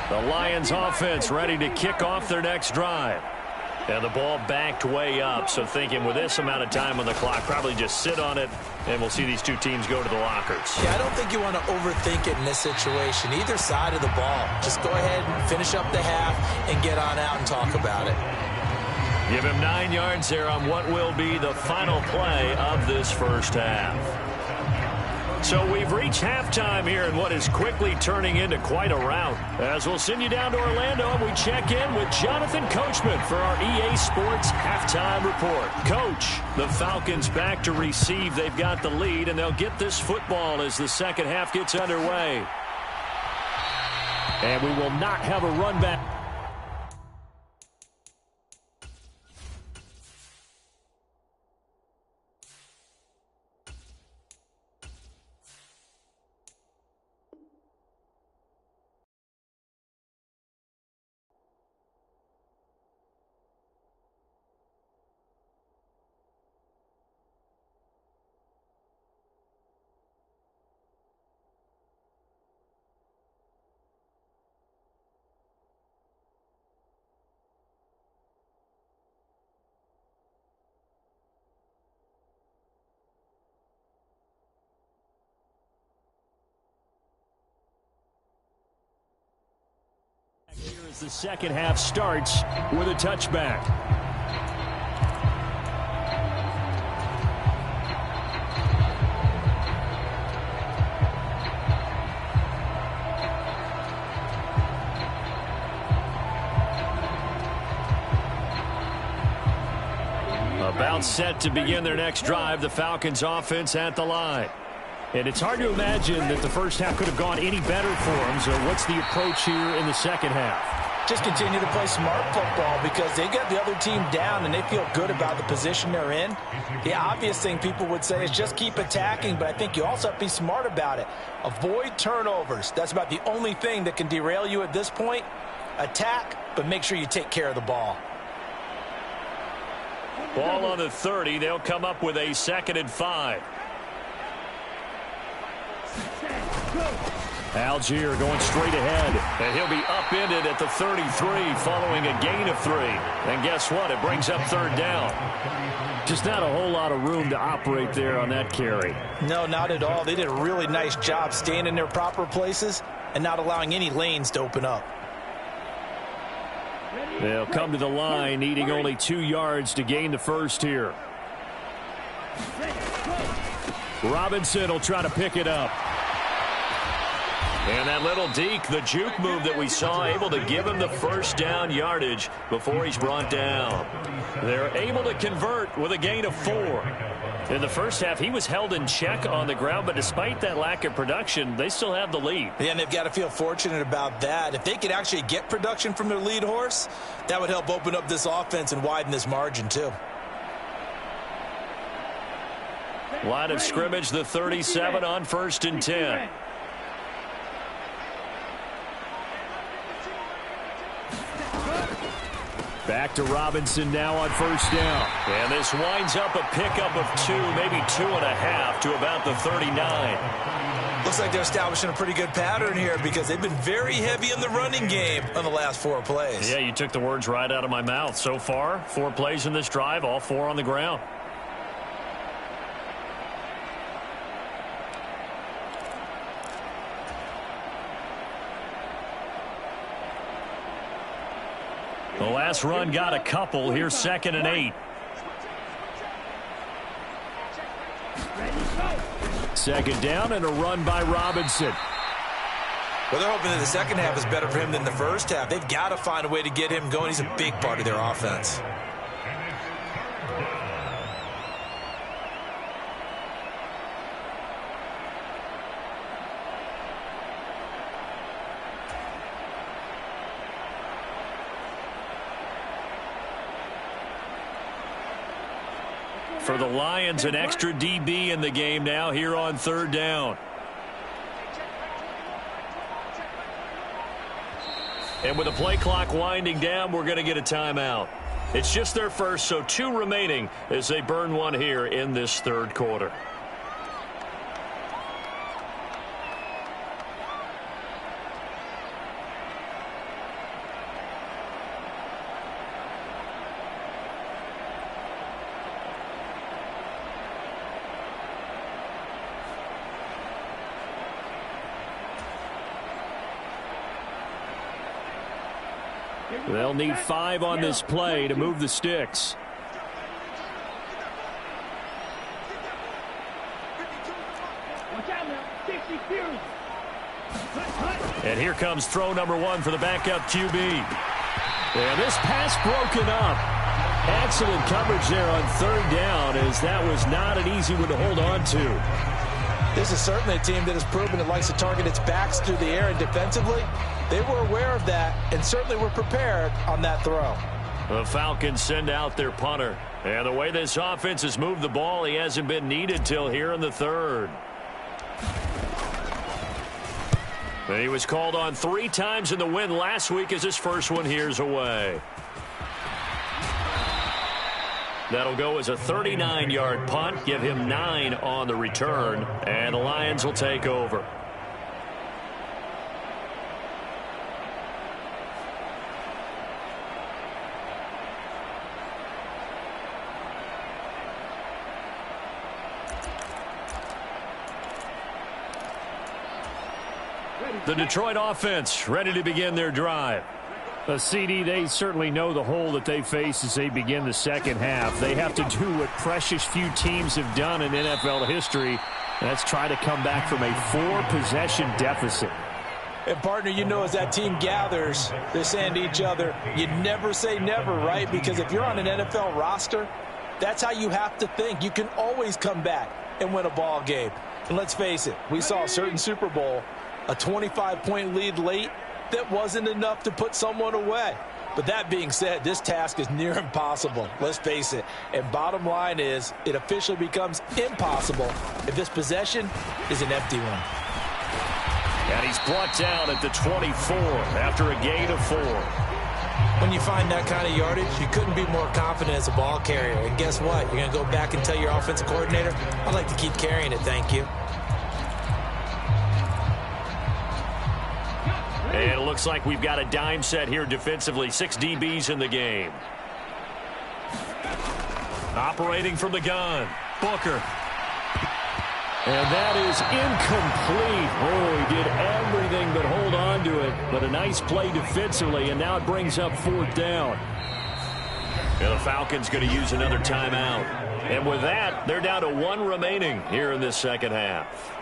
The Lions offense ready to kick off their next drive. And the ball backed way up, so thinking with this amount of time on the clock, probably just sit on it, and we'll see these two teams go to the lockers. Yeah, I don't think you want to overthink it in this situation. Either side of the ball. Just go ahead and finish up the half and get on out and talk about it. Give him 9 yards there on what will be the final play of this first half. So we've reached halftime here in what is quickly turning into quite a rout. As we'll send you down to Orlando and we check in with Jonathan Coachman for our EA Sports Halftime Report. Coach, the Falcons back to receive. They've got the lead, and they'll get this football as the second half gets underway. And we will not have a run back. Here as the second half starts with a touchback. About set to begin their next drive, the Falcons offense at the line. And it's hard to imagine that the first half could have gone any better for them. So what's the approach here in the second half? Just continue to play smart football because they got the other team down and they feel good about the position they're in. The obvious thing people would say is just keep attacking, but I think you also have to be smart about it. Avoid turnovers. That's about the only thing that can derail you at this point. Attack, but make sure you take care of the ball. Ball on the 30. They'll come up with a 2nd and 5. Algier going straight ahead, and he'll be upended at the 33 following a gain of 3. And guess what? It brings up 3rd down. Just not a whole lot of room to operate there on that carry. No, not at all. They did a really nice job staying in their proper places and not allowing any lanes to open up. They'll come to the line, needing only 2 yards to gain the first here. Robinson will try to pick it up. And that little deke, the juke move that we saw, able to give him the first down yardage before he's brought down. They're able to convert with a gain of 4. In the first half, he was held in check on the ground, but despite that lack of production, they still have the lead. Yeah, and they've got to feel fortunate about that. If they could actually get production from their lead horse, that would help open up this offense and widen this margin too. Line of scrimmage, the 37 on 1st and 10. Back to Robinson now on 1st down. And this winds up a pickup of 2, maybe 2.5 to about the 39. Looks like they're establishing a pretty good pattern here because they've been very heavy in the running game on the last 4 plays. Yeah, you took the words right out of my mouth. So far, 4 plays in this drive, all 4 on the ground. The last run got a couple. Here's 2nd and 8. Second down and a run by Robinson. Well, they're hoping that the second half is better for him than the first half. They've got to find a way to get him going. He's a big part of their offense. For the Lions, an extra DB in the game now here on 3rd down. And with the play clock winding down, we're going to get a timeout. It's just their first, so 2 remaining as they burn 1 here in this 3rd quarter. They'll need 5 on this play to move the sticks. And here comes throw number 1 for the backup QB. And this pass broken up. Excellent coverage there on 3rd down, as that was not an easy one to hold on to. This is certainly a team that has proven it likes to target its backs through the air, and defensively, They were aware of that and certainly were prepared on that throw. The Falcons send out their punter. And the way this offense has moved the ball, he hasn't been needed till here in the third. And he was called on 3 times in the win last week as his first one here's away. That'll go as a 39-yard punt, give him 9 on the return, and the Lions will take over. The Detroit offense ready to begin their drive. CD, they certainly know the hole that they face as they begin the second half. They have to do what precious few teams have done in NFL history. That's try to come back from a 4-possession deficit. And, partner, you know, as that team gathers, they're saying to each other, you never say never, right? Because if you're on an NFL roster, that's how you have to think. You can always come back and win a ball game. And let's face it, we saw a certain Super Bowl, a 25-point lead late, that wasn't enough to put someone away. But that being said, this task is near impossible. Let's face it. And bottom line is, it officially becomes impossible if this possession is an empty one. And he's brought down at the 24 after a gain of 4. When you find that kind of yardage, you couldn't be more confident as a ball carrier. And guess what? You're going to go back and tell your offensive coordinator, I'd like to keep carrying it, thank you. And it looks like we've got a dime set here defensively. 6 DBs in the game. Operating from the gun, Booker. And that is incomplete. Oh, he did everything but hold on to it. But a nice play defensively, and now it brings up 4th down. And the Falcons going to use another timeout. And with that, they're down to 1 remaining here in this second half.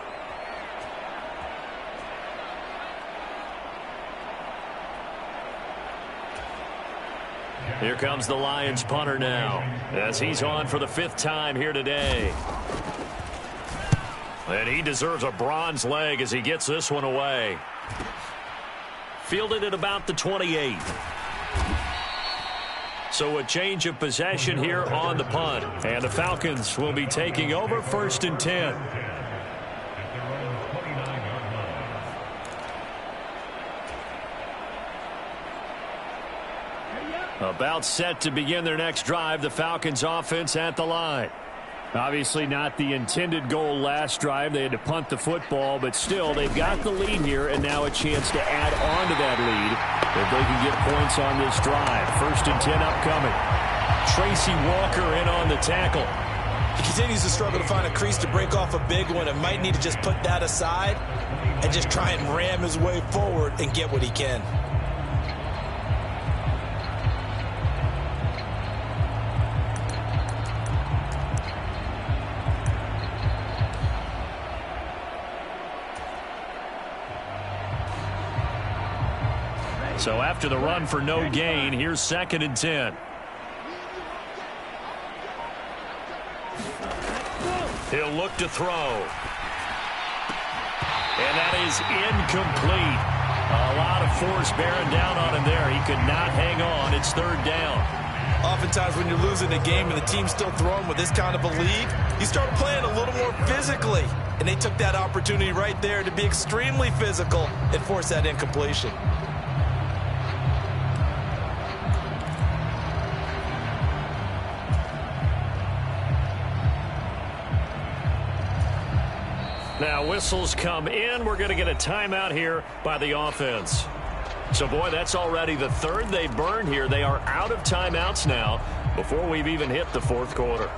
Here comes the Lions punter now, as he's on for the 5th time here today. And he deserves a bronze leg as he gets this one away. Fielded at about the 28. So a change of possession here on the punt. And the Falcons will be taking over 1st and 10. About set to begin their next drive, the Falcons offense at the line. Obviously not the intended goal last drive. They had to punt the football, but still they've got the lead here and now a chance to add on to that lead if they can get points on this drive. 1st and 10 upcoming. Tracy Walker in on the tackle. He continues to struggle to find a crease to break off a big one and might need to just put that aside and just try and ram his way forward and get what he can. So after the run for no gain, here's 2nd and 10. He'll look to throw. And that is incomplete. A lot of force bearing down on him there. He could not hang on. It's 3rd down. Oftentimes when you're losing a game and the team's still throwing with this kind of a lead, you start playing a little more physically. And they took that opportunity right there to be extremely physical and force that incompletion. Now whistles come in. We're going to get a timeout here by the offense. So, boy, that's already the 3rd they burned here. They are out of timeouts now before we've even hit the 4th quarter.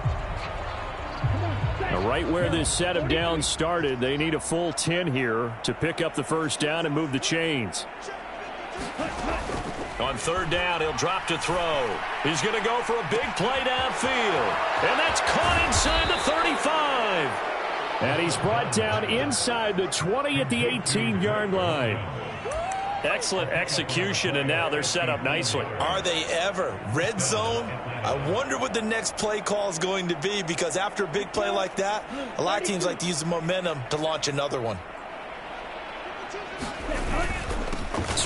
Now, right where this set of downs started, they need a full 10 here to pick up the 1st down and move the chains. On 3rd down, he'll drop to throw. He's going to go for a big play downfield. And that's caught inside the 35. And he's brought down inside the 20 at the 18-yard line. Excellent execution, and now they're set up nicely. Are they ever? Red zone? I wonder what the next play call is going to be, because after a big play like that, a lot of teams like to use the momentum to launch another one.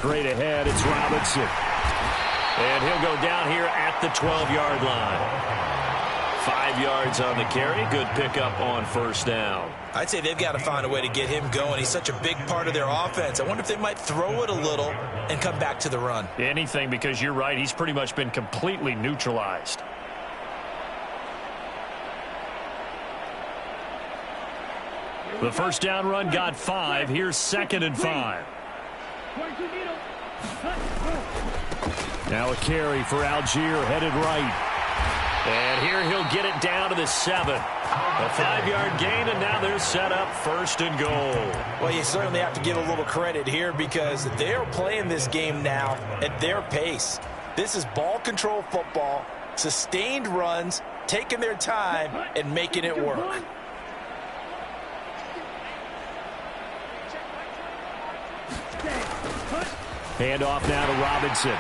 straight ahead. It's Robinson. And he'll go down here at the 12-yard line. 5 yards on the carry. Good pickup on first down. I'd say they've got to find a way to get him going. He's such a big part of their offense. I wonder if they might throw it a little and come back to the run. Anything, because you're right. He's pretty much been completely neutralized. The first down run got 5. Here's 2nd and 5. Now a carry for Algier, headed right. And here he'll get it down to the 7. A 5-yard gain, and now they're set up 1st and goal. Well, you certainly have to give a little credit here because they're playing this game now at their pace. This is ball control football, sustained runs, taking their time, and making it work. Hand off now to Robinson.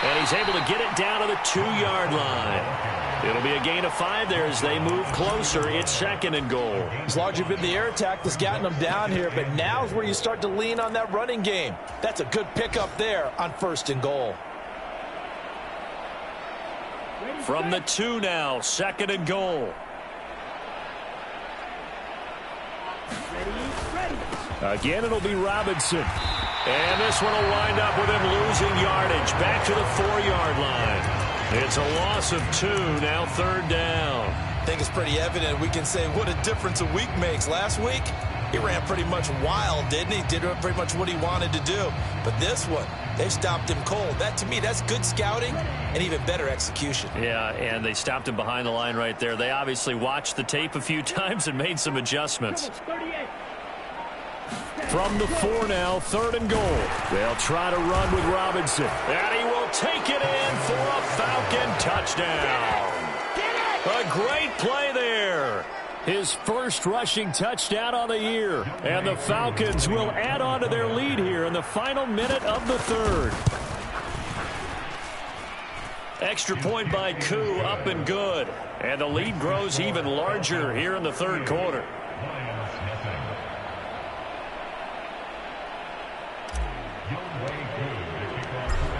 And he's able to get it down to the 2-yard line. It'll be a gain of 5 there as they move closer. It's 2nd and goal. As long as you've been the air attack that's gotten them down here, but now's where you start to lean on that running game. That's a good pickup there on 1st and goal. From the 2 now, 2nd and goal. Again, it'll be Robinson. And this one will wind up with him losing yardage. Back to the 4-yard line. It's a loss of 2, now 3rd down. I think it's pretty evident. We can say what a difference a week makes. Last week, he ran pretty much wild, didn't he? Did pretty much what he wanted to do. But this one, they stopped him cold. That, to me, that's good scouting and even better execution. Yeah, and they stopped him behind the line right there. They obviously watched the tape a few times and made some adjustments. From the 4 now, 3rd and goal. They'll try to run with Robinson. And he will take it in for a Falcon touchdown. A great play there. His first rushing touchdown on the year. And the Falcons will add on to their lead here in the final minute of the 3rd. Extra point by Koo, up and good. And the lead grows even larger here in the 3rd quarter.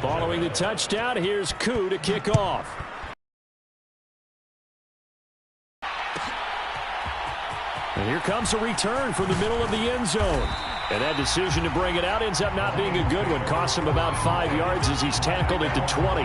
Following the touchdown, here's Koo to kick off. And here comes a return from the middle of the end zone. And that decision to bring it out ends up not being a good one. Costs him about 5 yards as he's tackled at the 20.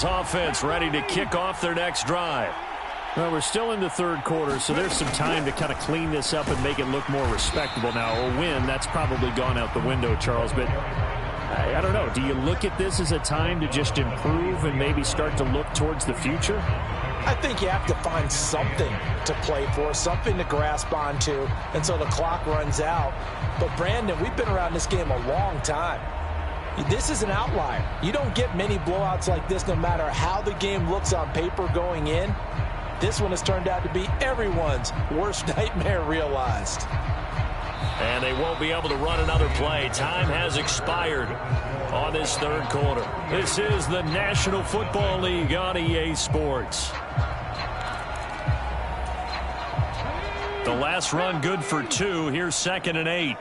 Offense ready to kick off their next drive. Well, we're still in the 3rd quarter, so there's some time to kind of clean this up and make it look more respectable. Now, a win, that's probably gone out the window, Charles, but I don't know. Do you look at this as a time to just improve and maybe start to look towards the future? I think you have to find something to play for, something to grasp onto until the clock runs out. But, Brandon, we've been around this game a long time. This is an outlier. You don't get many blowouts like this no matter how the game looks on paper going in. This one has turned out to be everyone's worst nightmare realized. And they won't be able to run another play. Time has expired on this 3rd quarter. This is the National Football League on EA Sports. The last run good for 2. Here's 2nd and 8.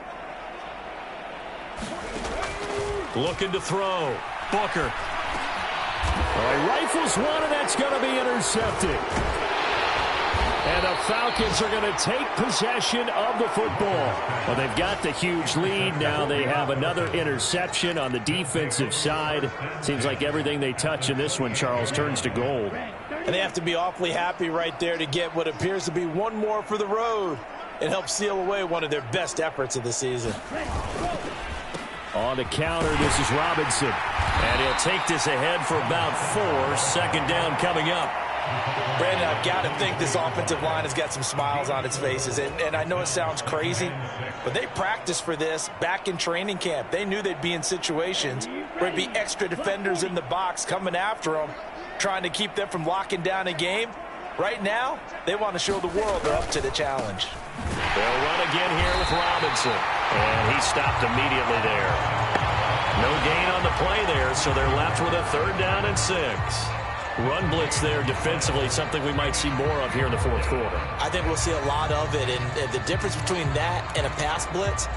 Looking to throw. Booker. Rifles one, and that's going to be intercepted. And the Falcons are going to take possession of the football. Well, they've got the huge lead. Now they have another interception on the defensive side. Seems like everything they touch in this one, Charles, turns to gold. And they have to be awfully happy right there to get what appears to be one more for the road. It helps seal away one of their best efforts of the season. On the counter, this is Robinson. And he'll take this ahead for about 4. 2nd down coming up. Brandon, I've got to think this offensive line has got some smiles on its faces. And I know it sounds crazy, but they practiced for this back in training camp. They knew they'd be in situations where there'd be extra defenders in the box coming after them, trying to keep them from locking down a game. Right now, they want to show the world they're up to the challenge. They'll run again here with Robinson. And he stopped immediately there. No gain on the play there, so they're left with a 3rd down and 6. Run blitz there defensively, something we might see more of here in the 4th quarter. I think we'll see a lot of it, and the difference between that and a pass blitz,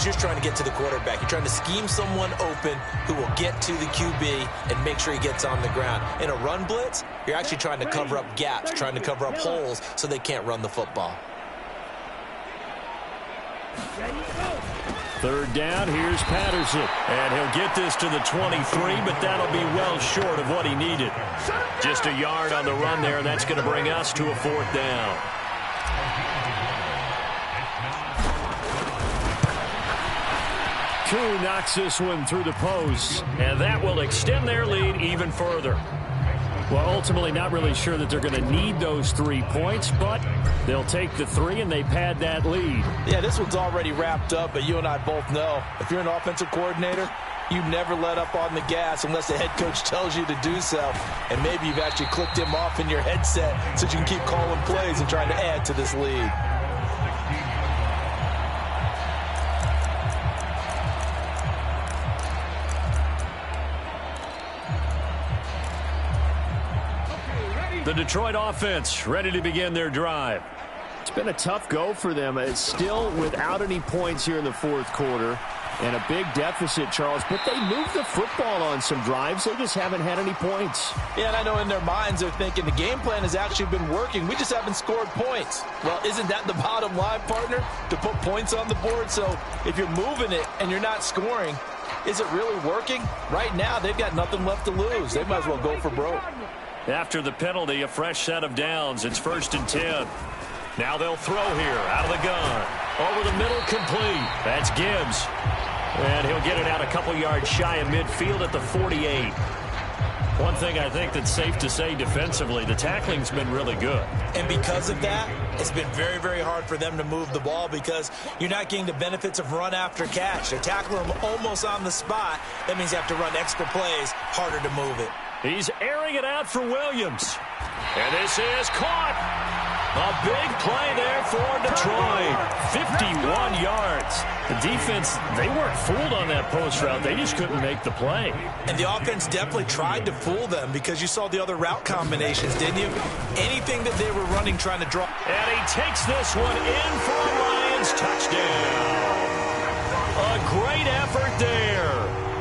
you're trying to get to the quarterback. You're trying to scheme someone open who will get to the QB and make sure he gets on the ground. In a run blitz, you're actually trying to cover up gaps, trying to cover up holes so they can't run the football. 3rd down, here's Patterson. And he'll get this to the 23, but that'll be well short of what he needed. Just a yard on the run there, and that's going to bring us to a 4th down. Koo knocks this one through the post, and that will extend their lead even further. Well, ultimately not really sure that they're going to need those 3 points, but they'll take the 3 and they pad that lead. Yeah, this one's already wrapped up, but you and I both know if you're an offensive coordinator, you never let up on the gas unless the head coach tells you to do so. And maybe you've actually clicked him off in your headset so you can keep calling plays and trying to add to this lead. The Detroit offense ready to begin their drive. It's been a tough go for them. It's still without any points here in the 4th quarter and a big deficit, Charles, but they moved the football on some drives. They just haven't had any points. Yeah, and I know in their minds they're thinking the game plan has actually been working. We just haven't scored points. Well, isn't that the bottom line, partner? To put points on the board. So if you're moving it and you're not scoring, is it really working? Right now, they've got nothing left to lose. They might as well go for broke. After the penalty, a fresh set of downs. It's 1st and 10. Now they'll throw here out of the gun. Over the middle, complete. That's Gibbs. And he'll get it out a couple yards shy of midfield at the 48. One thing I think that's safe to say defensively, the tackling's been really good. And because of that, it's been very, very hard for them to move the ball because you're not getting the benefits of run after catch. They're tackling them almost on the spot. That means you have to run extra plays, harder to move it. He's airing it out for Williams. And this is caught. A big play there for Detroit. 51 yards. The defense, they weren't fooled on that post route. They just couldn't make the play. And the offense definitely tried to fool them because you saw the other route combinations, didn't you? Anything that they were running trying to draw. And he takes this one in for a Lions touchdown. A great effort there.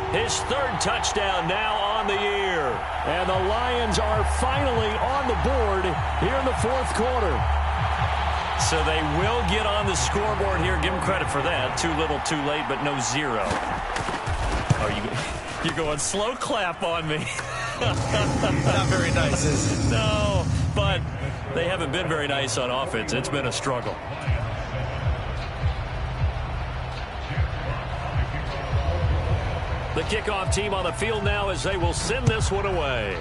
His 3rd touchdown now on the year. And the Lions are finally on the board here in the 4th quarter. So they will get on the scoreboard here. Give them credit for that. Too little, too late, but no 0. You're going slow clap on me. Not very nice, is it? No, but they haven't been very nice on offense. It's been a struggle. The kickoff team on the field now as they will send this one away.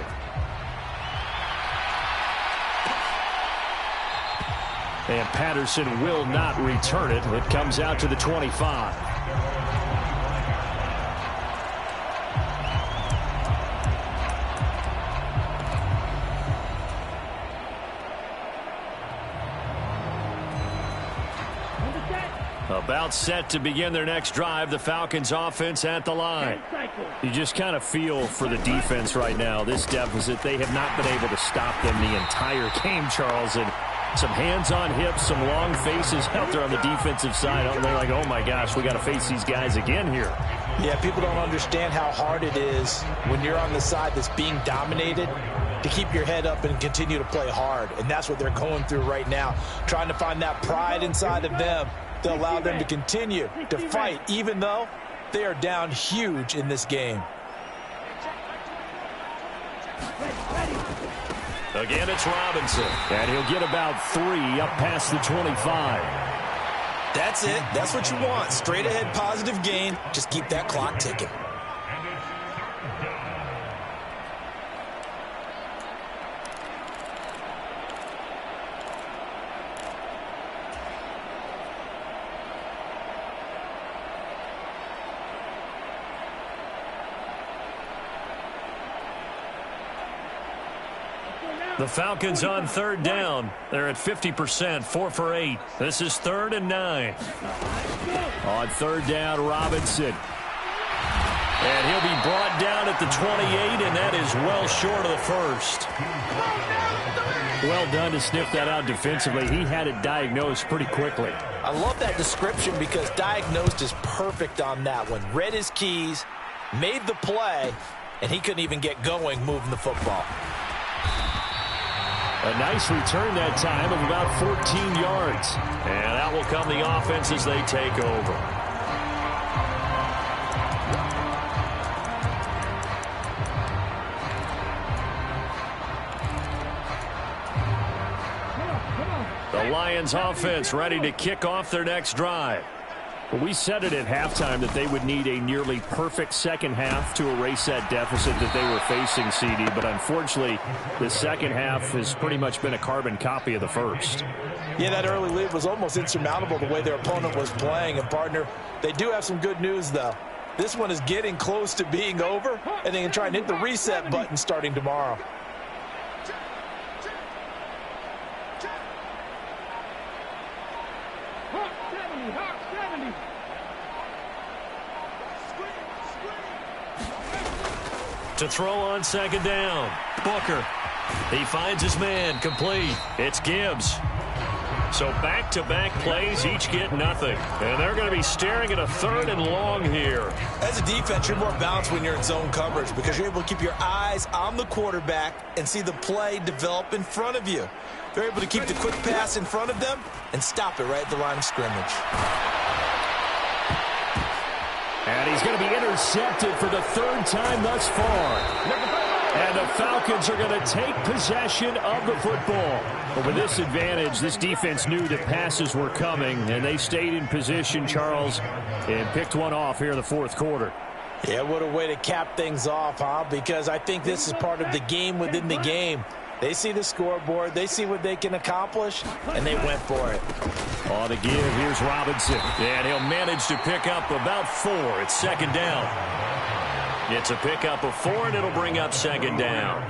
And Patterson will not return it. It comes out to the 25. About set to begin their next drive. The Falcons offense at the line. You just kind of feel for the defense right now. This deficit, they have not been able to stop them the entire game, Charles. And some hands on hips, some long faces out there on the defensive side. They're like, oh my gosh, we got to face these guys again here. Yeah, people don't understand how hard it is when you're on the side that's being dominated to keep your head up and continue to play hard. And that's what they're going through right now, trying to find that pride inside of them to allow them to continue to fight, even though they are down huge in this game. Again, it's Robinson. And he'll get about 3 up past the 25. That's it. That's what you want. Straight ahead positive gain. Just keep that clock ticking. The Falcons on third down. They're at 50%, 4 for 8. This is 3rd and 9. On third down, Robinson. And he'll be brought down at the 28, and that is well short of the first. Well done to sniff that out defensively. He had it diagnosed pretty quickly. I love that description because diagnosed is perfect on that one. Read his keys, made the play, and he couldn't even get going moving the football. A nice return that time of about 14 yards. And out will come the offense as they take over. The Lions offense ready to kick off their next drive. Well, we said it at halftime that they would need a nearly perfect second half to erase that deficit that they were facing, CD. But unfortunately, the second half has pretty much been a carbon copy of the first. Yeah, that early lead was almost insurmountable the way their opponent was playing. And, partner, they do have some good news, though. This one is getting close to being over, and they can try and hit the reset button starting tomorrow. To throw on second down. Booker. He finds his man. Complete. It's Gibbs. So back-to-back plays, each get nothing. And they're going to be staring at a 3rd and long here. As a defense, you're more balanced when you're in zone coverage because you're able to keep your eyes on the quarterback and see the play develop in front of you. They're able to keep the quick pass in front of them and stop it right at the line of scrimmage. And he's going to be intercepted for the 3rd time thus far. And the Falcons are going to take possession of the football. But with this advantage, this defense knew that passes were coming, and they stayed in position, Charles, and picked one off here in the 4th quarter. Yeah, what a way to cap things off, huh? Because I think this is part of the game within the game. They see the scoreboard, they see what they can accomplish, and they went for it. On the give, here's Robinson. And he'll manage to pick up about 4. It's second down. It's a pickup of 4, and it'll bring up second down.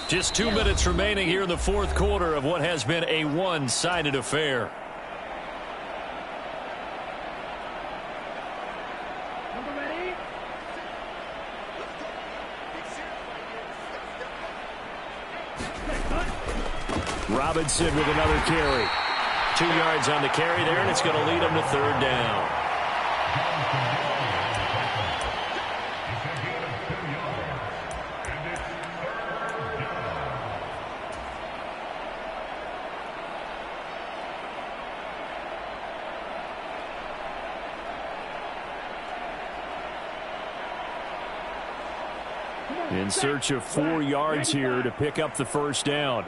Just 2 minutes remaining here in the 4th quarter of what has been a one-sided affair. Robinson with another carry. 2 yards on the carry there, and it's going to lead him to 3rd down. In search of 4 yards here to pick up the first down.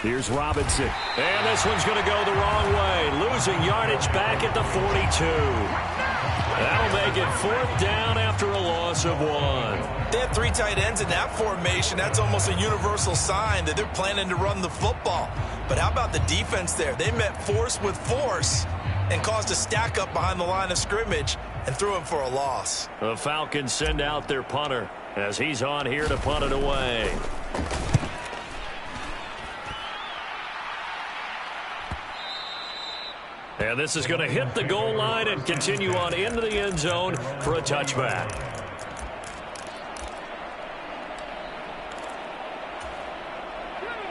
Here's Robinson. And this one's going to go the wrong way. Losing yardage back at the 42. That'll make it 4th down after a loss of 1. They have 3 tight ends in that formation. That's almost a universal sign that they're planning to run the football. But how about the defense there? They met force with force and caused a stack up behind the line of scrimmage and threw him for a loss. The Falcons send out their punter as he's on here to punt it away. And this is going to hit the goal line and continue on into the end zone for a touchback.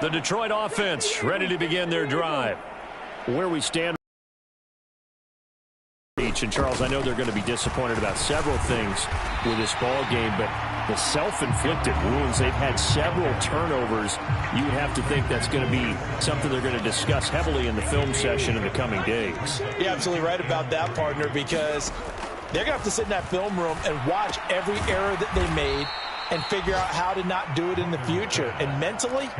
The Detroit offense ready to begin their drive. Where we stand. And Charles, I know they're going to be disappointed about several things with this ball game, but the self-inflicted wounds, they've had several turnovers. You would have to think that's going to be something they're going to discuss heavily in the film session in the coming days. You're absolutely right about that, partner, because they're going to have to sit in that film room and watch every error that they made and figure out how to not do it in the future. And mentally,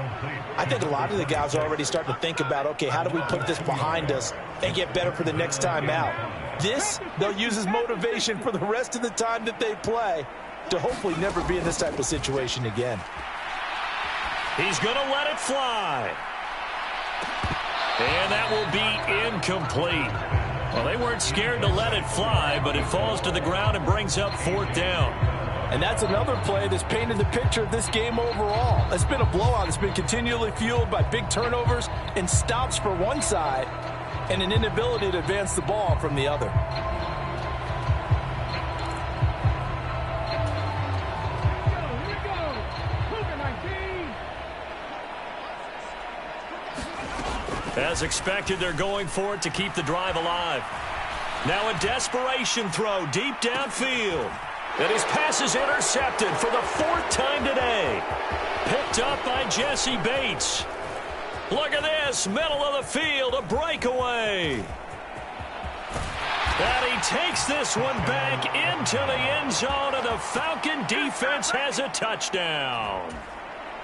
I think a lot of the guys are already starting to think about, okay, how do we put this behind us and get better for the next time out? This, they'll use as motivation for the rest of the time that they play to hopefully never be in this type of situation again. He's going to let it fly. And that will be incomplete. Well, they weren't scared to let it fly, but it falls to the ground and brings up 4th down. And that's another play that's painted the picture of this game overall. It's been a blowout. It's been continually fueled by big turnovers and stops for one side and an inability to advance the ball from the other. As expected, they're going for it to keep the drive alive. Now a desperation throw deep downfield. And his pass is intercepted for the 4th time today. Picked up by Jesse Bates. Look at this, middle of the field, a breakaway. And he takes this one back into the end zone, and the Falcon defense has a touchdown.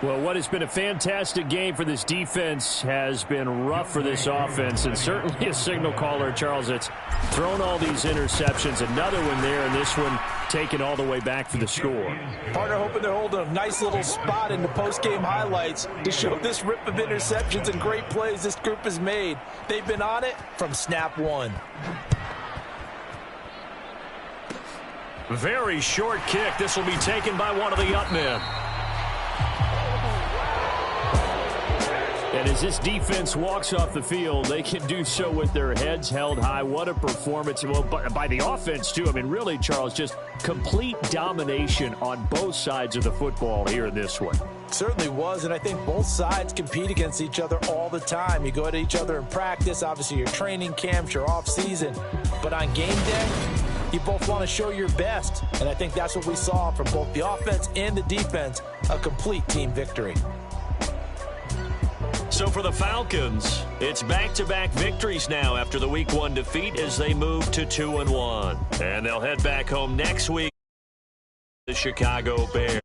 Well, what has been a fantastic game for this defense has been rough for this offense, and certainly a signal caller, Charles, that's thrown all these interceptions. Another one there, and this one taken all the way back for the score. Partner hoping they're holding a nice little spot in the post-game highlights to show this rip of interceptions and great plays this group has made. They've been on it from snap one. Very short kick. This will be taken by one of the up men. And as this defense walks off the field, they can do so with their heads held high. What a performance. Well, by the offense, too. I mean, really, Charles, just complete domination on both sides of the football here in this one. Certainly was, and I think both sides compete against each other all the time. You go at each other in practice, obviously your training camps, your off-season. But on game day, you both want to show your best. And I think that's what we saw from both the offense and the defense, a complete team victory. So for the Falcons, it's back-to-back victories now after the Week 1 defeat as they move to 2-1. And they'll head back home next week, the Chicago Bears.